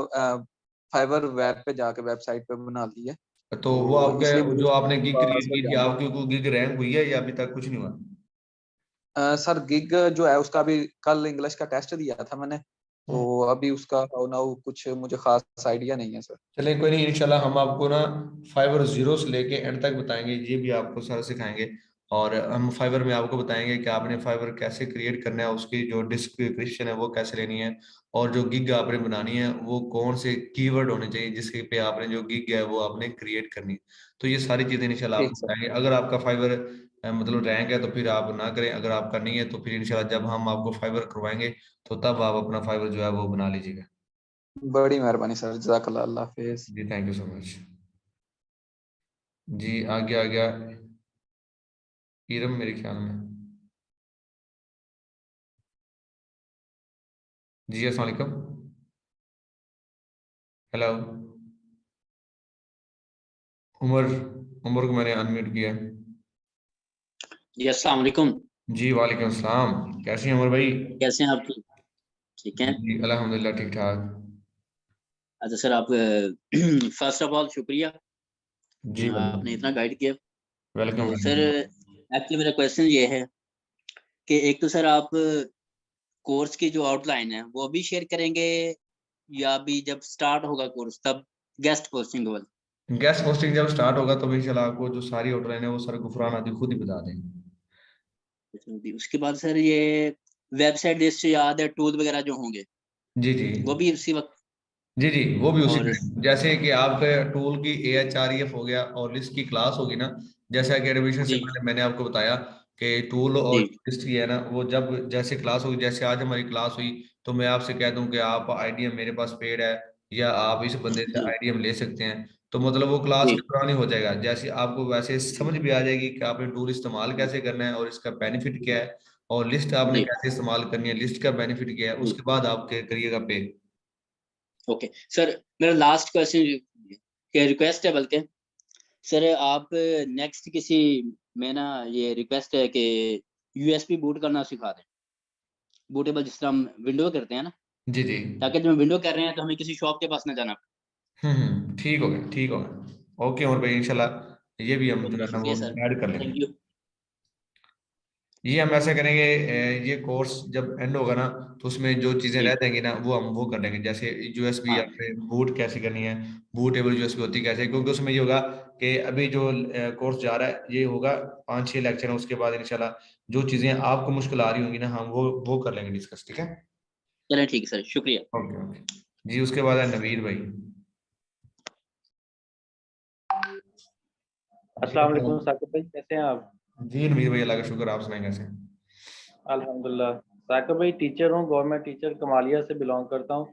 फाइबर वेब पे जाके वेबसाइट पे बना ली है, तो वो तो आपके इसलिए मुझे जो आपने गिग क्रिएट की पासवर्ड थी जानना आपकी को गिग रैंक हुई है या अभी तक कुछ नहीं हुआ? सर गिग जो है उसका अभी कल इंग्लिश का टेस्ट दिया था मैंने, तो अभी उसका हाउ नाउ कुछ मुझे खास आइडिया नहीं है सर। चलिए कोई नहीं, इंशाल्लाह हम आपको ना फाइबर जीरो से लेके एंड तक बताएंगे, ये भी आपको सारा सिखाएंगे। और हम फाइबर में आपको बताएंगे कि आपने फाइबर कैसे क्रिएट करना है, उसकी जो डिस्क्रिप्शन है वो कैसे लेनी है, और जो गिग आपने बनानी है वो कौन से कीवर्ड होने चाहिए जिसके पे आपने जो गिग है वो आपने क्रिएट करनी है। तो ये सारी चीजें इंशाल्लाह आपको ठीक सर। बताएंगे। अगर आपका फाइबर मतलब रैंक है तो फिर आप ना करें, अगर आपका नहीं है तो फिर इंशाल्लाह जब हम आपको फाइबर करवाएंगे तो तब आप अपना फाइबर जो है वो बना लीजिएगा। बड़ी मेहरबानी सर, जज़ाकल्लाह, अल्लाह हाफिज। जी थैंक यू सो मच। जी आगे आ गया इरम मेरे ख्याल में। जी अस्सलाम वालेकुम। हेलो उमर, उमर को मैंने अनम्यूट किया। जी अस्सलाम वालेकुम। जी वालेकुम सलाम, कैसे हैं उमर भाई? कैसे हैं आप? ठीक हैं? जी अल्हम्दुलिल्लाह ठीक ठाक। अच्छा सर, आप फर्स्ट ऑफ ऑल शुक्रिया, जी आपने इतना गाइड किया। वेलकम तो सर वेलकम। एक्चुअली मेरा क्वेश्चन ये है कि एक तो सर आप कोर्स की जो आउटलाइन है वो अभी शेयर करेंगे या अभी जब स्टार्ट होगा कोर्स तब गेस्ट पोस्टिंग वाला? गैस पोस्टिंग जब स्टार्ट होगा तो इंशाल्लाह आपको जो सारी आउटलाइन है वो सर गुफरान आदि खुद ही बता देंगे। उसके बाद सर ये वेबसाइट लिस्ट याद है, टूल वगैरह जो होंगे जी जी वो भी उसी वक्त? जी जी, वो भी उसी और टाइम, जैसे कि आपके टूल की AHREF हो गया और लिस्ट की क्लास होगी ना, जैसा कि एडमिशन से जी पहले मैंने आपको बताया कि टूल और जी लिस्ट की है ना, वो जब जैसे क्लास होगी, जैसे आज हमारी क्लास हुई तो मैं आपसे कह दूं कि आप आईडीएम मेरे पास पेड है या आप इस बंदे से जी आईडीएम ले सकते हैं, तो मतलब वो क्लास जी के दौरान ही हो जाएगा, जैसे आपको वैसे समझ भी आ जाएगी कि आपने टूल इस्तेमाल कैसे करना है और इसका बेनिफिट क्या है, और लिस्ट आपने जी कैसे इस्तेमाल करनी है, लिस्ट का बेनिफिट क्या है, जी। उसके बाद आप करिएगा पे। ओके सर, मेरा लास्ट क्वेश्चन ये रिक्वेस्ट है, बल्कि सर आप नेक्स्ट किसी में ना ये रिक्वेस्ट है कि यूएसबी बूट करना सिखा दें, बूटेबल जिस तरह हम विंडो करते हैं ना, जी जी, ताकि जब हम विंडो कर रहे हैं तो हमें किसी शॉप के पास ना जाना ठीक हो गया ठीक हो गया, ओके और भाई इंशाल्लाह ये भी हम पड़े। जो ओके, है ना वो शुक्रिया सर, ऐड कर लेंगे। Thank you. ये हम ऐसा करेंगे, ये कोर्स जब एंड होगा ना तो उसमें जो चीजें जी रह जाएंगी ना वो हम वो कर लेंगे, जैसे यूएसबी या हाँ फिर बूट कैसे करनी है, बूटेबल यूएसबी होती कैसे, क्योंकि उसमें ये होगा कि अभी जो कोर्स जा रहा है ये होगा 5-6 लेक्चर है, उसके बाद इंशाल्लाह जो चीजें आपको मुश्किल आ रही होंगी ना हम वो कर लेंगे डिस्कस। ठीक है, चलें, ठीक है सर, शुक्रिया। Okay okay. जी उसके बाद है नवीर भाई। जी अस्सलाम वालेकुम साकिब भाई, कैसे हैं आप? जी नवीर भाई, अल्लाह का शुक्र, आप सुनाएं कैसे हैं? अल्हम्दुलिल्लाह। साकिब भाई टीचर हूँ, गवर्नमेंट टीचर कमालिया से बिलोंग करता हूँ।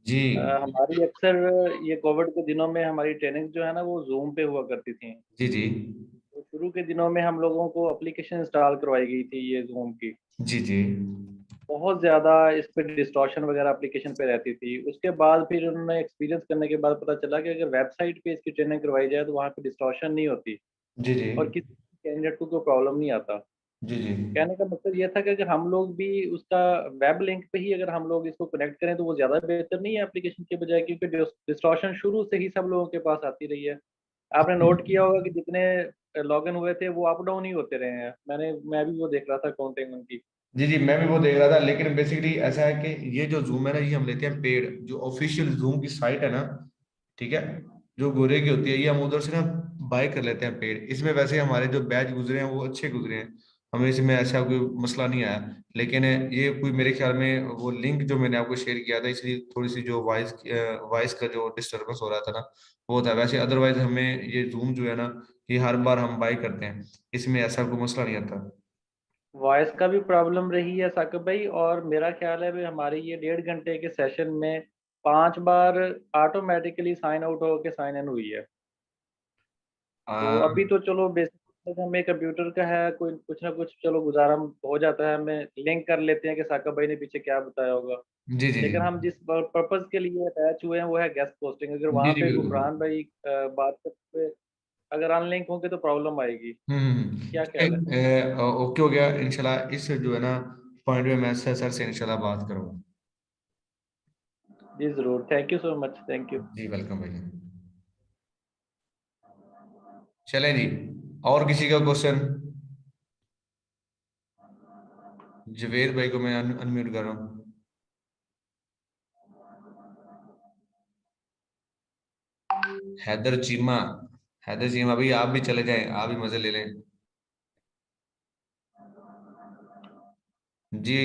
जी हमारी अक्सर ये कोविड के दिनों में हमारी ट्रेनिंग जो है ना वो जूम पे हुआ करती थी। जी जी तो शुरू के दिनों में हम लोगों को एप्लीकेशन इंस्टॉल करवाई गई थी ये जूम की। जी जी बहुत ज़्यादा इस पे डिस्टॉर्शन वगैरह एप्लीकेशन पे रहती थी। उसके बाद फिर उन्होंने एक्सपीरियंस करने के बाद पता चला कि अगर वेबसाइट पे इसकी ट्रेनिंग करवाई जाए तो वहाँ पे डिस्टॉर्शन नहीं होती जी जी और किसी कैंडिडेट को कोई प्रॉब्लम नहीं आता। जी जी कहने का मतलब ये था कि अगर हम लोग भी उसका वेब लिंक पे ही अगर हम लोग इसको कनेक्ट करें तो वो ज़्यादा बेहतर नहीं है एप्लीकेशन के बजाय, क्योंकि डिस्टॉर्शन शुरू से ही सब लोगों के पास आती रही है। आपने नोट किया होगा कि जितने लॉगिन हुए थे वो अप डाउन ही होते रहे हैं। मैं भी वो देख रहा था काउंटिंग उनकी। जी जी, मैं भी वो देख रहा था, लेकिन बेसिकली ऐसा है कि ये जो जूम है ना, ये हम लेते हैं पेड, जो ऑफिशियल जूम की साइट है ना, ठीक है, जो गोरे की होती है, ये हम उधर से ना बाय कर लेते हैं पेड। इसमें वैसे हमारे जो बैच गुजरे हैं वो अच्छे गुजरे हैं, हमें इसमें ऐसा कोई मसला नहीं आया। लेकिन ये कोई मेरे ख्याल में वो लिंक जो मैंने आपको शेयर किया था, इसलिए थोड़ी सी जो वॉइस का जो डिस्टर्बेंस हो रहा था ना, वो था। वैसे अदरवाइज हमें ये जूम जो है ना, ये हर बार हम बाय करते हैं, इसमें ऐसा कोई मसला नहीं आता। वॉइस का भी प्रॉब्लम रही है साकिब भाई, और मेरा ख्याल है भाई हमारे ये 1.5 घंटे के सेशन में 5 बार ऑटोमेटिकली साइन आउट होकर साइन इन हुई है। तो आ, अभी तो चलो बेसिक हमें कंप्यूटर का है, कोई कुछ ना कुछ चलो गुजारा हो जाता है, हमें लिंक कर लेते हैं कि साकिब भाई ने पीछे क्या बताया होगा। जी जी जी लेकिन हम जिस पर्पज के लिए अटैच हुए हैं वो है गेस्ट पोस्टिंग। अगर जी वहाँ जी पे बिल्कुल। गुफरान भाई बात करते हुए अगर अनलिंक होंगे तो प्रॉब्लम आएगी। क्या ख्याल है? ओके हो गया इंशाल्लाह। इस जो है ना पॉइंट में मैं सर से इंशाल्लाह बात करूंगा। जी जरूर, thank you so much, thank you. जी वेलकम भाई। चलें जी, और किसी का क्वेश्चन? जवेद भाई को मैं अनम्यूट कर रहा हूँ। हैदर चीमा भाई, आप भी चले जाएं, आप भी मजे ले लें। जी,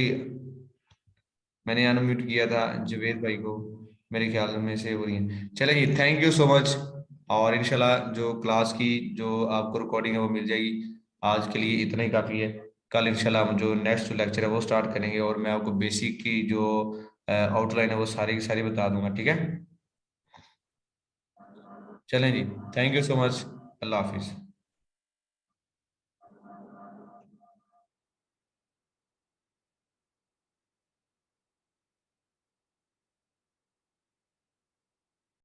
मैंने अनम्यूट किया था जवेद भाई को, मेरे ख्याल में से हो रही है। चले जी, थैंक यू सो मच। और इंशाल्लाह जो क्लास की जो आपको रिकॉर्डिंग है वो मिल जाएगी। आज के लिए इतना ही काफ़ी है। कल इंशाल्लाह हम जो नेक्स्ट लेक्चर है वो स्टार्ट करेंगे, और मैं आपको बेसिक की जो आउटलाइन है वो सारी की सारी बता दूंगा, ठीक है। चलें जी, थैंक यू सो मच। अल्लाह हाफिज़।